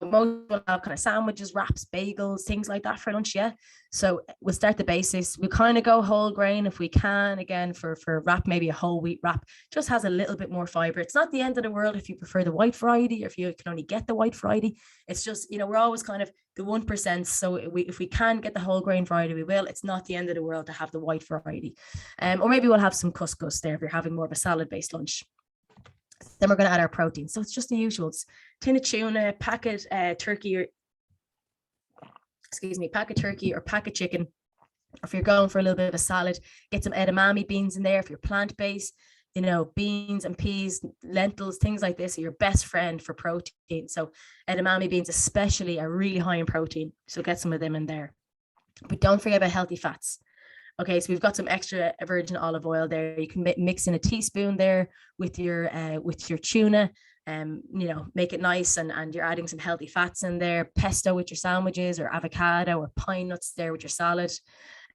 Most will have kind of sandwiches, wraps, bagels, things like that for lunch. Yeah. So we'll start the basics. We'll kind of go whole grain if we can. Again, for wrap, maybe a whole wheat wrap, just has a little bit more fiber. It's not the end of the world if you prefer the white variety, or if you can only get the white variety. It's just, you know, we're always kind of the 1%. So if we can get the whole grain variety, we will. It's not the end of the world to have the white variety. Or maybe we'll have some couscous there if you're having more of a salad-based lunch. Then we're going to add our protein. So it's just the usuals: tin of tuna, packet turkey, or packet chicken. Or if you're going for a little bit of a salad, get some edamame beans in there. If you're plant-based, you know, beans and peas, lentils, things like this are your best friend for protein. So edamame beans especially are really high in protein. So get some of them in there. But don't forget about healthy fats. Okay, so we've got some extra virgin olive oil there. You can mix in a teaspoon there with your tuna, you know, make it nice, and you're adding some healthy fats in there. Pesto with your sandwiches, or avocado or pine nuts there with your salad.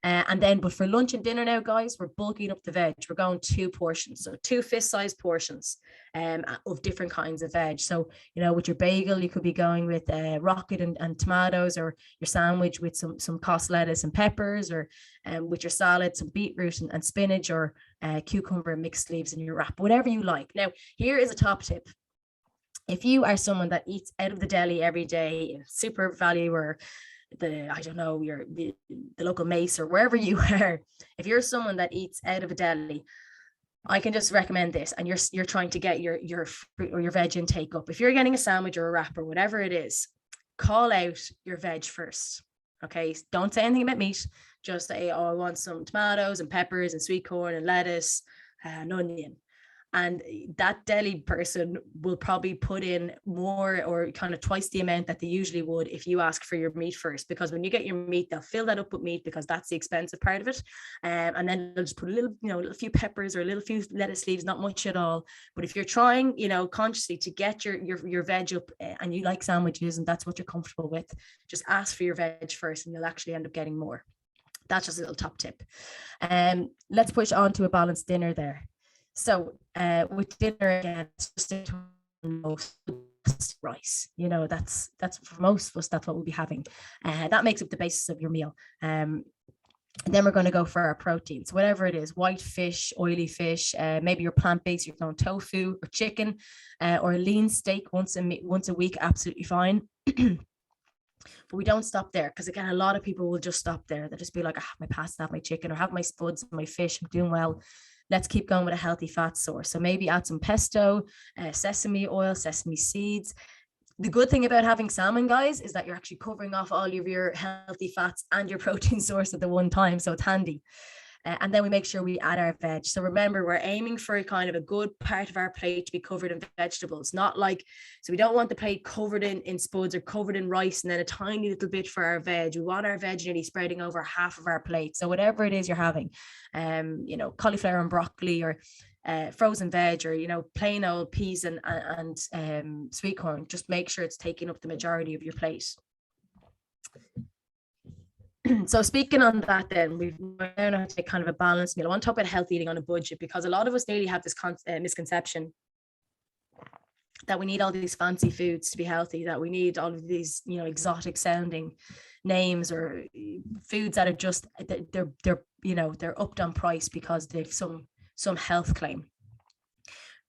And then, but for lunch and dinner now, guys, we're bulking up the veg. We're going 2 portions, so 2 fist-sized portions of different kinds of veg. So, you know, with your bagel, you could be going with rocket and tomatoes, or your sandwich with some cos lettuce and peppers, or with your salad, some beetroot and spinach, or cucumber and mixed leaves in your wrap, whatever you like. Now, here is a top tip. If you are someone that eats out of the deli every day, Super Value, or the local Mace, or wherever you are, if you're someone that eats out of a deli, I can just recommend this, and you're trying to get your fruit or your veg intake up. If you're getting a sandwich or a wrap or whatever it is, call out your veg first. Okay, don't say anything about meat. Just say, oh, I want some tomatoes and peppers and sweet corn and lettuce and onion. And that deli person will probably put in more, or kind of twice the amount that they usually would if you ask for your meat first. Because when you get your meat, they'll fill that up with meat, because that's the expensive part of it. And then they'll just put a little, you know, a few peppers or a little few lettuce leaves, not much at all. But if you're trying, you know, consciously to get your veg up, and you like sandwiches and that's what you're comfortable with, just ask for your veg first, and you'll actually end up getting more. That's just a little top tip. Let's push on to a balanced dinner there. So with dinner, again, it's just rice. You know, that's for most of us, that's what we'll be having. That makes up the basis of your meal. Then we're going to go for our proteins, whatever it is: white fish, oily fish, maybe you're plant-based, you're going tofu or chicken, or a lean steak once a week, absolutely fine. But we don't stop there, because again, a lot of people will just stop there. They'll just be like, my pasta, have my chicken, or have my spuds and my fish, I'm doing well. Let's keep going with a healthy fat source. So maybe add some pesto, sesame oil, sesame seeds. The good thing about having salmon, guys, is that you're actually covering off all of your healthy fats and your protein source at the one time. So it's handy. And then we make sure we add our veg. So remember, we're aiming for kind of a good part of our plate to be covered in vegetables, not like, so we don't want the plate covered in spuds or covered in rice and then a tiny little bit for our veg. We want our veg nearly spreading over half of our plate. So whatever it is you're having, cauliflower and broccoli, or frozen veg, or plain old peas and sweet corn, just make sure it's taking up the majority of your plate. So speaking on that, then we've learned how to take kind of a balanced meal. I want to talk about healthy eating on a budget, because a lot of us nearly have this misconception that we need all these fancy foods to be healthy, that we need all of these exotic sounding names, or foods that are just they're upped on price because they've some health claim.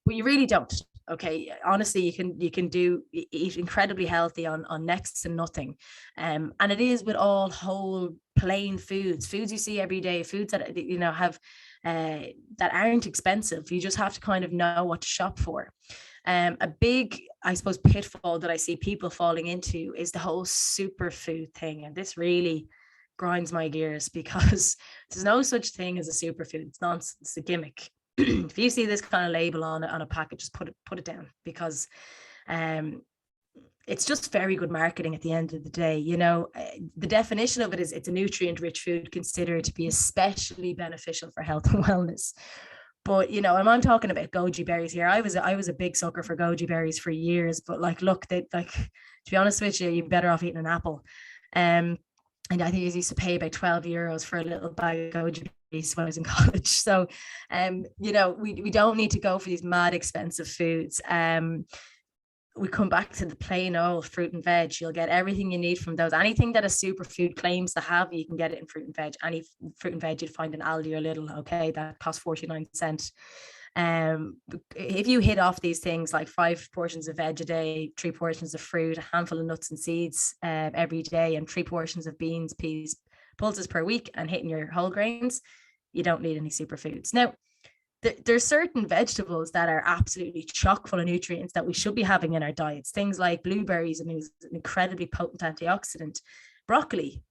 But you really don't. Okay, honestly, you can eat incredibly healthy on next to nothing, and it is with all whole plain foods you see every day, foods that have that aren't expensive. You just have to kind of know what to shop for. A big, I suppose, pitfall that I see people falling into is the whole superfood thing, and this really grinds my gears, because there's no such thing as a superfood. It's nonsense. It's a gimmick. If you see this kind of label on a packet, just put it down, because it's just very good marketing at the end of the day. The definition of it is it's a nutrient-rich food considered to be especially beneficial for health and wellness. But I'm talking about goji berries here. I was a big sucker for goji berries for years, but look, to be honest with you, you're better off eating an apple. And I think I used to pay about €12 for a little bag of goji berries when I was in college. So, we don't need to go for these mad expensive foods. We come back to the plain old fruit and veg. You'll get everything you need from those. Anything that a superfood claims to have, you can get it in fruit and veg. Any fruit and veg you'd find in Aldi or Lidl, okay, that costs 49 cents. If you hit off these things like 5 portions of veg a day, 3 portions of fruit, a handful of nuts and seeds every day, and 3 portions of beans, peas, pulses per week, and hitting your whole grains, you don't need any superfoods. Now, there's certain vegetables that are absolutely chock full of nutrients that we should be having in our diets. Things like blueberries, and it's an incredibly potent antioxidant. Broccoli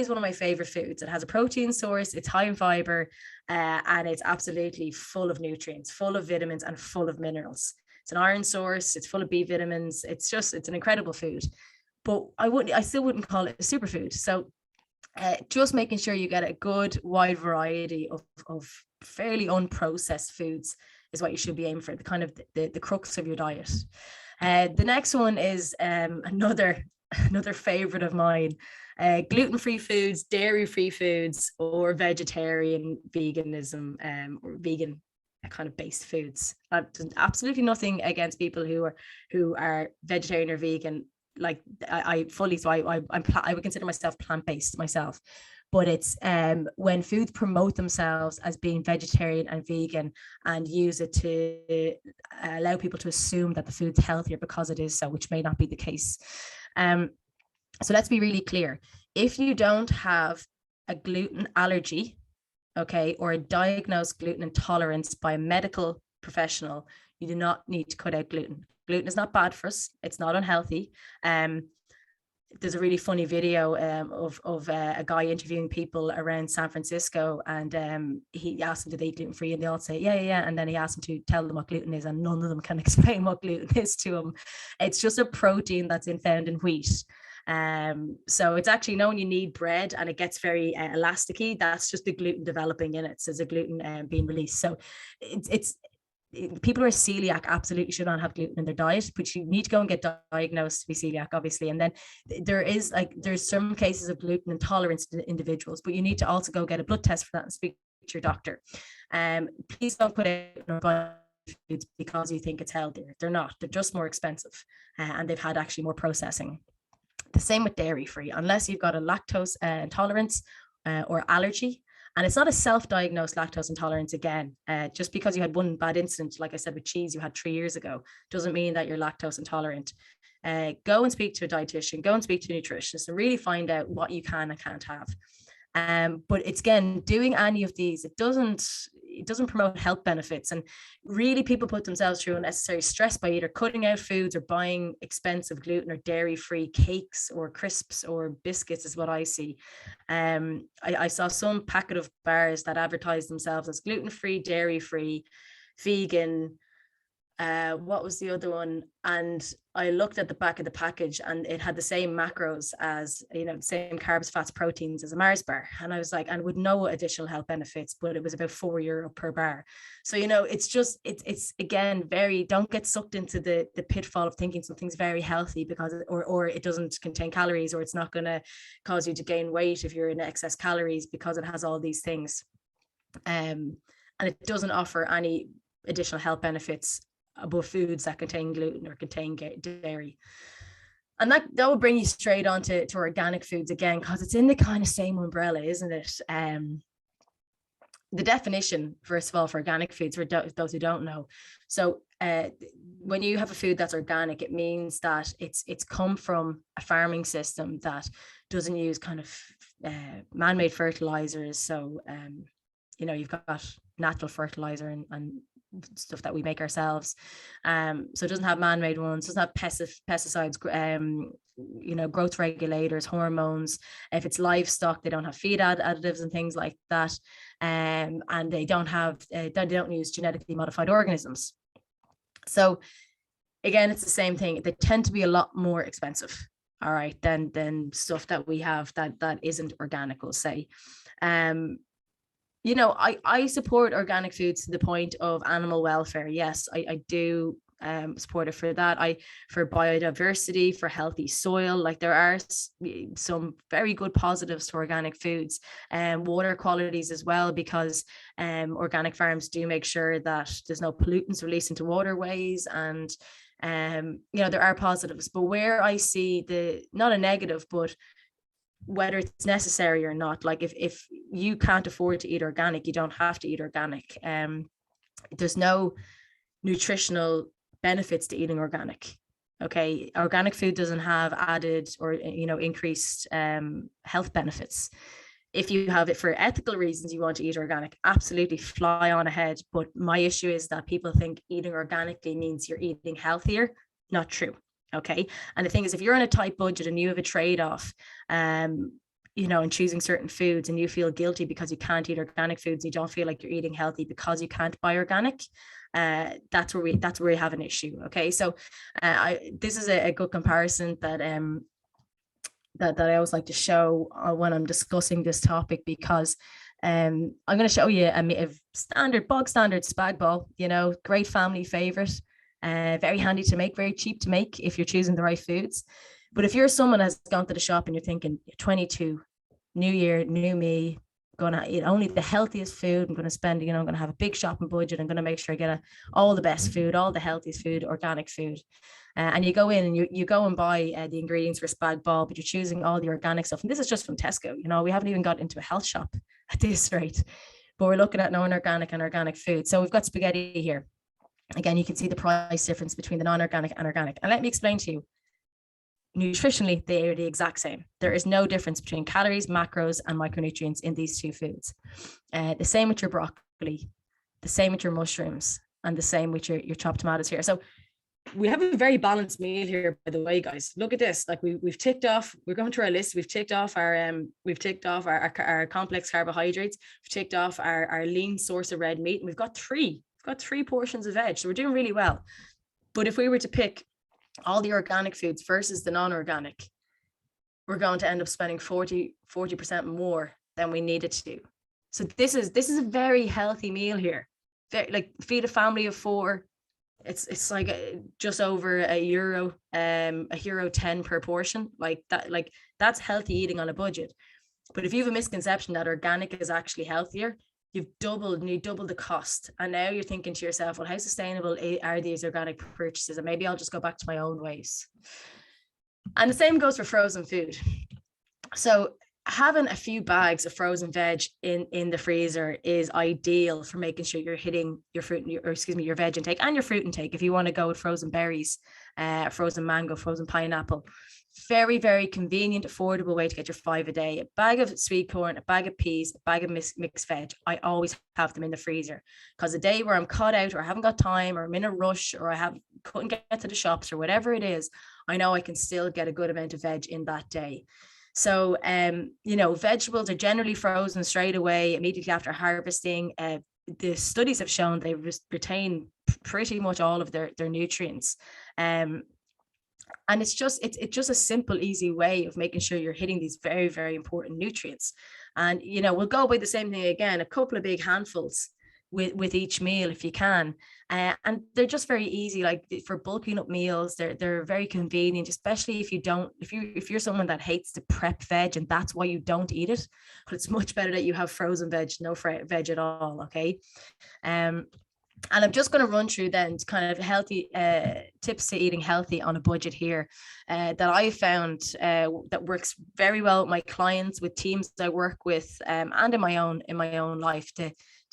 is one of my favorite foods. It has a protein source, it's high in fiber, and it's absolutely full of nutrients, full of vitamins, and full of minerals. It's an iron source, it's full of B vitamins. It's an incredible food, but I still wouldn't call it a superfood. So just making sure you get a good wide variety of fairly unprocessed foods is what you should be aiming for, the kind of the crux of your diet. The next one is another favorite of mine, gluten-free foods, dairy-free foods, or vegetarian veganism, or vegan kind of based foods. Absolutely nothing against people who are vegetarian or vegan. I would consider myself plant-based myself, but it's when foods promote themselves as being vegetarian and vegan and use it to allow people to assume that the food's healthier because it is so, which may not be the case. So let's be really clear. If you don't have a gluten allergy, okay, or a diagnosed gluten intolerance by a medical professional, you do not need to cut out gluten. Gluten is not bad for us. It's not unhealthy. There's a really funny video of a guy interviewing people around San Francisco, and he asked them, did they eat gluten-free? And they all say, yeah. And then he asked them to tell them what gluten is, and none of them can explain what gluten is to him. It's just a protein that's found in wheat. So it's actually known you need bread, and it gets very elasticy. That's just the gluten developing in it. So there's a gluten being released. So it's people who are celiac absolutely should not have gluten in their diet, but you need to go and get diagnosed to be celiac, obviously. And then there's some cases of gluten intolerance in individuals, but you need to also go get a blood test for that and speak to your doctor. Please don't put it foods because you think it's healthier. They're not. They're just more expensive, and they've had actually more processing. The same with dairy free, unless you've got a lactose intolerance or allergy. And it's not a self-diagnosed lactose intolerance again. Just because you had one bad incident, like I said, with cheese you had 3 years ago, doesn't mean that you're lactose intolerant. Go and speak to a dietitian, go and speak to a nutritionist, and really find out what you can and can't have. But it's, again, doing any of these, it doesn't promote health benefits. And really, people put themselves through unnecessary stress by either cutting out foods or buying expensive gluten or dairy-free cakes or crisps or biscuits, is what I see. I saw some packet of bars that advertised themselves as gluten-free, dairy-free, vegan. What was the other one? And I looked at the back of the package, and it had the same macros as, the same carbs, fats, proteins as a Mars bar. And I was like, and with no additional health benefits, but it was about €4 per bar. So, it's again, don't get sucked into the pitfall of thinking something's very healthy because, or it doesn't contain calories, or it's not going to cause you to gain weight if you're in excess calories because it has all these things. And it doesn't offer any additional health benefits above foods that contain gluten or contain dairy. And that will bring you straight on to organic foods again, because it's in the kind of same umbrella, isn't it? The definition, first of all, for organic foods, for those who don't know. So when you have a food that's organic, it means that it's come from a farming system that doesn't use kind of man-made fertilizers. So, you've got natural fertilizer and stuff that we make ourselves. So it doesn't have man-made ones, doesn't have pesticides, growth regulators, hormones. If it's livestock, they don't have feed additives and things like that. And they don't use genetically modified organisms. So again, it's the same thing. They tend to be a lot more expensive, all right, than stuff that we have that isn't organic, we'll say. I support organic foods to the point of animal welfare. Yes, I do support it for that. For biodiversity, for healthy soil. Like, there are some very good positives to organic foods, and water qualities as well, because organic farms do make sure that there's no pollutants released into waterways, and there are positives. But where I see not a negative, but whether it's necessary or not, like if you can't afford to eat organic, you don't have to eat organic. There's no nutritional benefits to eating organic. Okay, organic food doesn't have added or increased health benefits. If you have it for ethical reasons, you want to eat organic, absolutely fly on ahead. But my issue is that people think eating organically means you're eating healthier. Not true. Okay. And the thing is, if you're on a tight budget and you have a trade-off, in choosing certain foods, and you feel guilty because you can't eat organic foods, and you don't feel like you're eating healthy because you can't buy organic, that's where we have an issue. Okay. So this is a good comparison that I always like to show when I'm discussing this topic, because I'm going to show you a bog standard spag bol, great family favorite. Very handy to make, very cheap to make if you're choosing the right foods. But if you're someone who's gone to the shop and you're thinking, 22, new year, new me, going to eat only the healthiest food, I'm going to spend, I'm going to have a big shopping budget, I'm going to make sure I get all the best food, all the healthiest food, organic food. And you go in and you go and buy the ingredients for spag bol, but you're choosing all the organic stuff. And this is just from Tesco. We haven't even got into a health shop at this rate, but we're looking at non-organic and organic food. So we've got spaghetti here. Again, you can see the price difference between the non-organic and organic. And let me explain to you, nutritionally, they are the exact same. There is no difference between calories, macros, and micronutrients in these two foods. The same with your broccoli, the same with your mushrooms, and the same with your chopped tomatoes here. So we have a very balanced meal here, by the way, guys. Look at this. Like we've ticked off, we're going through our list. We've ticked off our complex carbohydrates. We've ticked off our lean source of red meat. And we've got three portions of veg. So we're doing really well. But if we were to pick all the organic foods versus the non-organic, we're going to end up spending 40% more than we needed to. So this is a very healthy meal here. Like, feed a family of 4. It's like just over €1, €1.10 per portion. Like that's healthy eating on a budget. But if you have a misconception that organic is actually healthier, you double the cost. And now you're thinking to yourself, well, how sustainable are these organic purchases? And maybe I'll just go back to my own ways. And the same goes for frozen food. So having a few bags of frozen veg in the freezer is ideal for making sure you're hitting your your veg intake and your fruit intake. If you want to go with frozen berries, frozen mango, frozen pineapple, Very, very convenient, affordable way to get your 5 a day. A bag of sweet corn, a bag of peas, a bag of mixed veg. I always have them in the freezer, because a day where I'm caught out, or I haven't got time, or I'm in a rush, or couldn't get to the shops, or whatever it is, I know I can still get a good amount of veg in that day. So, vegetables are generally frozen straight away, immediately after harvesting. The studies have shown they retain pretty much all of their nutrients. And it's just a simple, easy way of making sure you're hitting these very, very important nutrients. And, we'll go by the same thing again, a couple of big handfuls with each meal if you can. And they're just very easy, like for bulking up meals. They're very convenient, especially if you're someone that hates to prep veg and that's why you don't eat it. But it's much better that you have frozen veg, no veg at all. Okay. And I'm just going to run through then kind of healthy tips to eating healthy on a budget here that I found that works very well with my clients, with teams I work with, and in my own life to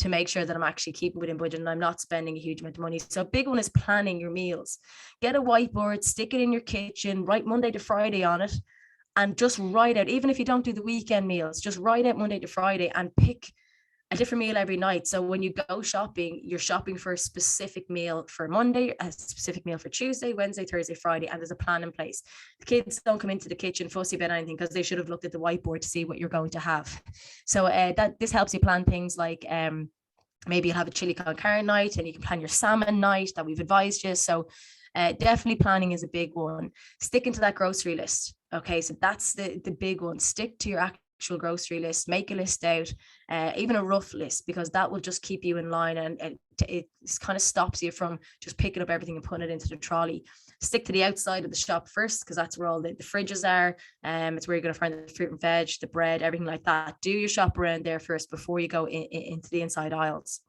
make sure that I'm actually keeping within budget and I'm not spending a huge amount of money. So a big one is planning your meals. Get a whiteboard, stick it in your kitchen, write Monday to Friday on it, and just write out, even if you don't do the weekend meals, just write out Monday to Friday and pick a different meal every night. So when you go shopping, you're shopping for a specific meal for Monday, a specific meal for Tuesday, Wednesday, Thursday, Friday, and there's a plan in place. The kids don't come into the kitchen fussy about anything because they should have looked at the whiteboard to see what you're going to have. So this helps you plan things like maybe you'll have a chili con carne night, and you can plan your salmon night that we've advised you. So definitely planning is a big one. Sticking to that grocery list. Okay, so that's the big one. Stick to your actual grocery list, make a list out, even a rough list, because that will just keep you in line, and it kind of stops you from just picking up everything and putting it into the trolley. Stick to the outside of the shop first, because that's where all the fridges are. It's where you're going to find the fruit and veg, the bread, everything like that. Do your shop around there first before you go into the inside aisles.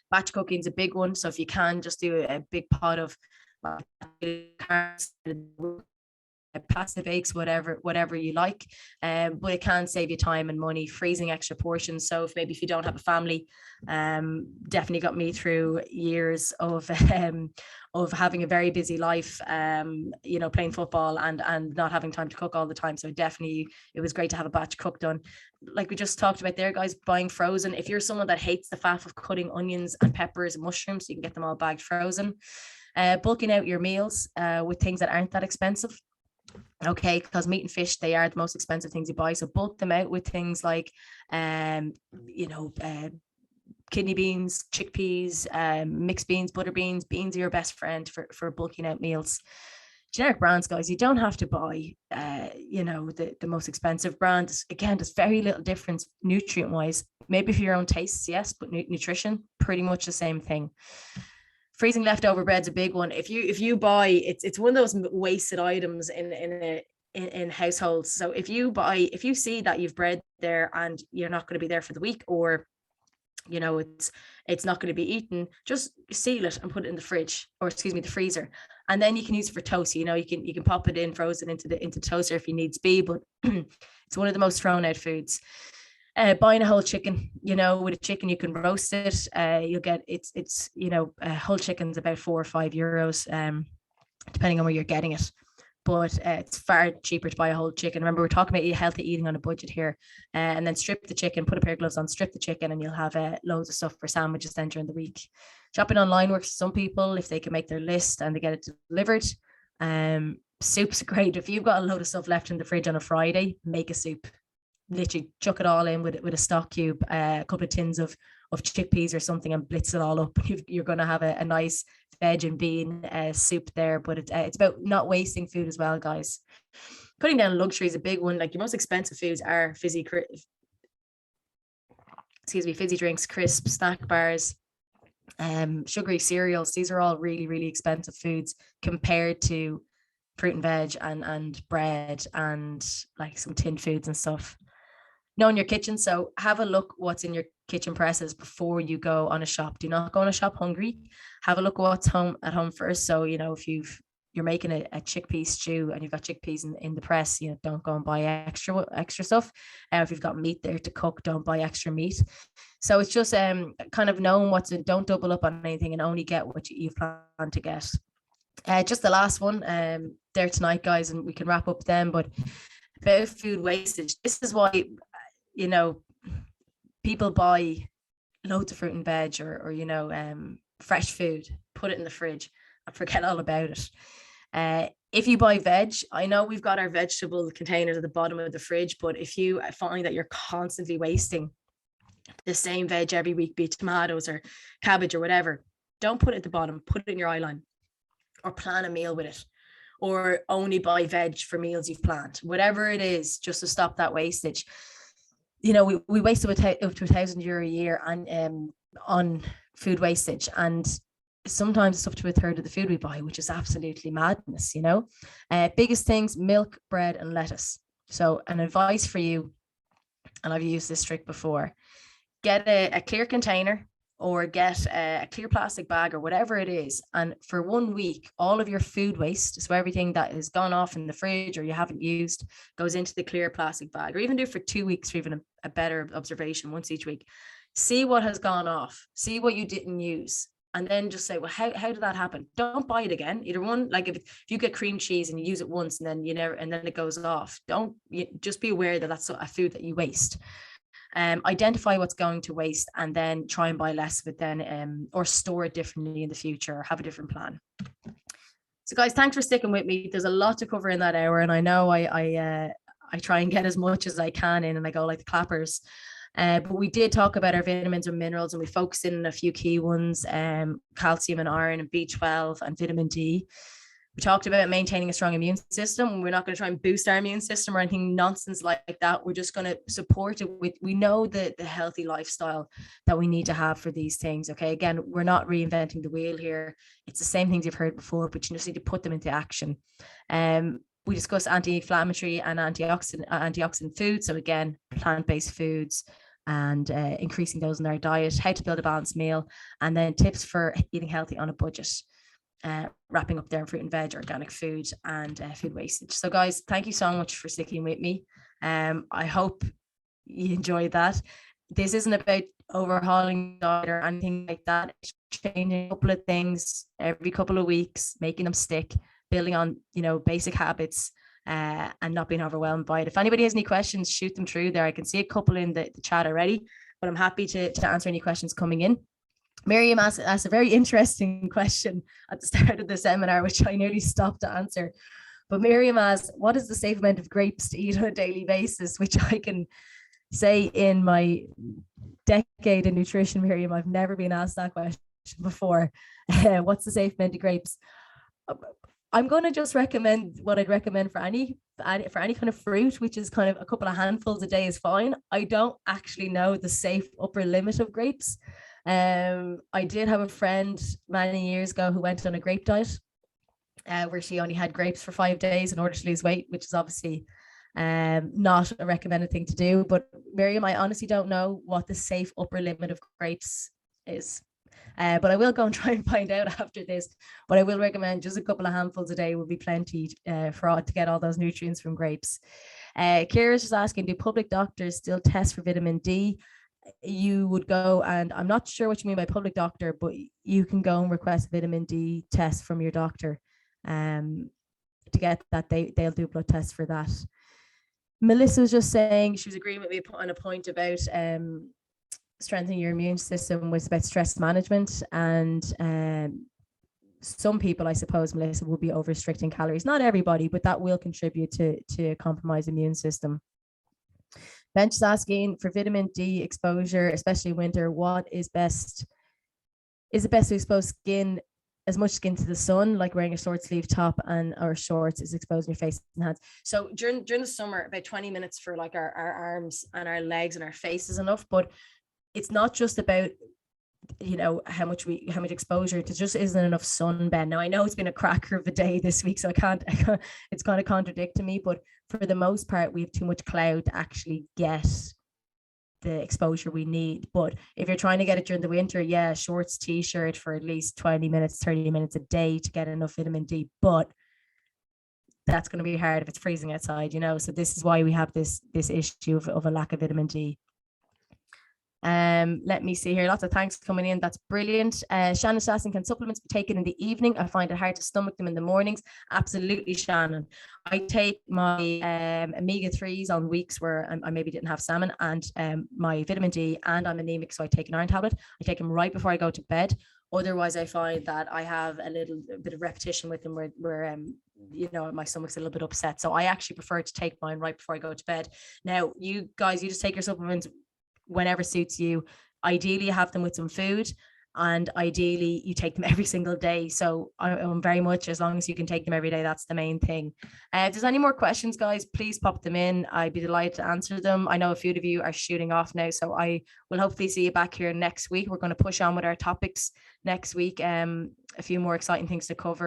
Batch cooking is a big one, so if you can, just do a big pot of pasta bakes, whatever you like, but it can save you time and money. Freezing extra portions, so if you don't have a family, definitely got me through years of having a very busy life, playing football and not having time to cook all the time. So definitely it was great to have a batch cook done, like we just talked about there, guys. Buying frozen, if you're someone that hates the faff of cutting onions and peppers and mushrooms, you can get them all bagged frozen. Bulking out your meals with things that aren't that expensive. Okay, because meat and fish, they are the most expensive things you buy. So bulk them out with things like, kidney beans, chickpeas, mixed beans, butter beans. Beans are your best friend for bulking out meals. Generic brands, guys, you don't have to buy, the most expensive brands. Again, there's very little difference nutrient wise. Maybe for your own tastes, yes, but nutrition, pretty much the same thing. Freezing leftover bread's a big one. If you buy, it's one of those wasted items in households. So if you see that you've bread there and you're not going to be there for the week, or it's not going to be eaten, just seal it and put it in the fridge, or the freezer, and then you can use it for toast. You can pop it in frozen into the toaster if you needs be, but it's one of the most thrown out foods. Buying a whole chicken, with a chicken, you can roast it. You'll get a whole chicken's about €4 or €5, depending on where you're getting it. But it's far cheaper to buy a whole chicken. Remember, we're talking about healthy eating on a budget here. And then strip the chicken, put a pair of gloves on, strip the chicken, and you'll have loads of stuff for sandwiches then during the week. Shopping online works for some people if they can make their list and they get it delivered. Soup's great. If you've got a load of stuff left in the fridge on a Friday, make a soup. Literally chuck it all in with a stock cube, a couple of tins of chickpeas or something, and blitz it all up. You're going to have a nice veg and bean soup there. But it's about not wasting food as well, guys. Cutting down luxury is a big one. Like, your most expensive foods are fizzy drinks, crisps, snack bars, sugary cereals. These are all really, really expensive foods compared to fruit and veg and bread and like some tinned foods and stuff. Knowing your kitchen, so have a look what's in your kitchen presses before you go on a shop. Do not go on a shop hungry. Have a look what's at home first. So if you're making a chickpea stew and you've got chickpeas in the press, don't go and buy extra stuff. If you've got meat there to cook, don't buy extra meat. So it's just kind of knowing what's in. Don't double up on anything and only get what you've planned to get. Just the last one, there tonight, guys, and we can wrap up then. But about food wastage, this is why, you know, people buy loads of fruit and veg or fresh food, put it in the fridge and forget all about it. If you buy veg, I know we've got our vegetable containers at the bottom of the fridge, but if you find that you're constantly wasting the same veg every week, be it tomatoes or cabbage or whatever, don't put it at the bottom, put it in your eye line, or plan a meal with it, or only buy veg for meals you've planned, whatever it is, just to stop that wastage. You know, we waste up to €1,000 a year on food wastage, and sometimes it's up to a third of the food we buy, which is absolutely madness. Biggest things: milk, bread, and lettuce. So an advice for you, and I've used this trick before: get a clear container, or get a clear plastic bag or whatever it is. And for 1 week, all of your food waste, so everything that has gone off in the fridge or you haven't used, goes into the clear plastic bag, or even do it for 2 weeks for even a better observation, once each week. See what has gone off, see what you didn't use. And then just say, well, how did that happen? Don't buy it again. Either one, like if you get cream cheese and you use it once and then and then it goes off. Just be aware that that's a food that you waste. Identify what's going to waste, and then try and buy less of it then, or store it differently in the future, or have a different plan. So guys, thanks for sticking with me. There's a lot to cover in that hour, and I know I try and get as much as I can in, and I go like the clappers. But we did talk about our vitamins and minerals, and we focused in on a few key ones: calcium and iron and B12 and vitamin D. We talked about maintaining a strong immune system. We're not going to try and boost our immune system or anything nonsense like that. We're just going to support it with, we know the healthy lifestyle that we need to have for these things. Okay. Again, we're not reinventing the wheel here. It's the same things you've heard before, but you just need to put them into action. We discussed anti-inflammatory and antioxidant foods. So again, plant-based foods, and increasing those in our diet, how to build a balanced meal, and then tips for eating healthy on a budget. Wrapping up there in fruit and veg, organic food, and food wastage. So guys, thank you so much for sticking with me. I hope you enjoyed that. This isn't about overhauling diet or anything like that. It's changing a couple of things every couple of weeks, making them stick, building on basic habits, and not being overwhelmed by it. If anybody has any questions, shoot them through there. I can see a couple in the chat already, but I'm happy to answer any questions coming in. Miriam asked a very interesting question at the start of the seminar, which I nearly stopped to answer. But Miriam asked, what is the safe amount of grapes to eat on a daily basis? Which I can say, in my decade in nutrition, Miriam, I've never been asked that question before. What's the safe amount of grapes? I'm going to just recommend what I'd recommend for any kind of fruit, which is kind of a couple of handfuls a day is fine. I don't actually know the safe upper limit of grapes. I did have a friend many years ago who went on a grape diet, where she only had grapes for 5 days in order to lose weight, which is obviously not a recommended thing to do. But Miriam, I honestly don't know what the safe upper limit of grapes is. But I will go and try and find out after this. But I will recommend just a couple of handfuls a day will be plenty to get all those nutrients from grapes. Kira's just asking, do public doctors still test for vitamin D? You would go, and I'm not sure what you mean by public doctor, but you can go and request a vitamin D test from your doctor to get that. They'll do blood tests for that. Melissa was just saying she was agreeing with me on a point about strengthening your immune system was about stress management, and some people, I suppose, Melissa, will be over restricting calories. Not everybody, but that will contribute to a compromised immune system. Bench is asking for vitamin D exposure, especially winter. What is best? Is it best to expose as much skin to the sun, like wearing a short sleeve top or shorts, is exposing your face and hands? So during the summer, about 20 minutes for like our arms and our legs and our face is enough. But it's not just about how much exposure. There just isn't enough sun, Ben. Now I know it's been a cracker of a day this week, so I can't it's kind of contradicting me, but for the most part we have too much cloud to actually get the exposure we need. But if you're trying to get it during the winter, shorts, t-shirt for at least 20 minutes 30 minutes a day to get enough vitamin D. But that's going to be hard if it's freezing outside, so this is why we have this issue of a lack of vitamin D. Let me see here. Lots of thanks coming in. That's brilliant. Shannon Sasson, can supplements be taken in the evening? I find it hard to stomach them in the mornings. Absolutely, Shannon. I take my omega-3s on weeks where I maybe didn't have salmon, and my vitamin D, and I'm anemic, so I take an iron tablet. I take them right before I go to bed. Otherwise, I find that I have a little bit of repetition with them where my stomach's a little bit upset. So I actually prefer to take mine right before I go to bed. Now, you guys, you just take your supplements whenever suits you. Ideally, you have them with some food, and ideally you take them every single day. So I'm very much, as long as you can take them every day, that's the main thing. If there's any more questions, guys, please pop them in. I'd be delighted to answer them. I know a few of you are shooting off now, so I will hopefully see you back here next week. We're going to push on with our topics next week. A few more exciting things to cover.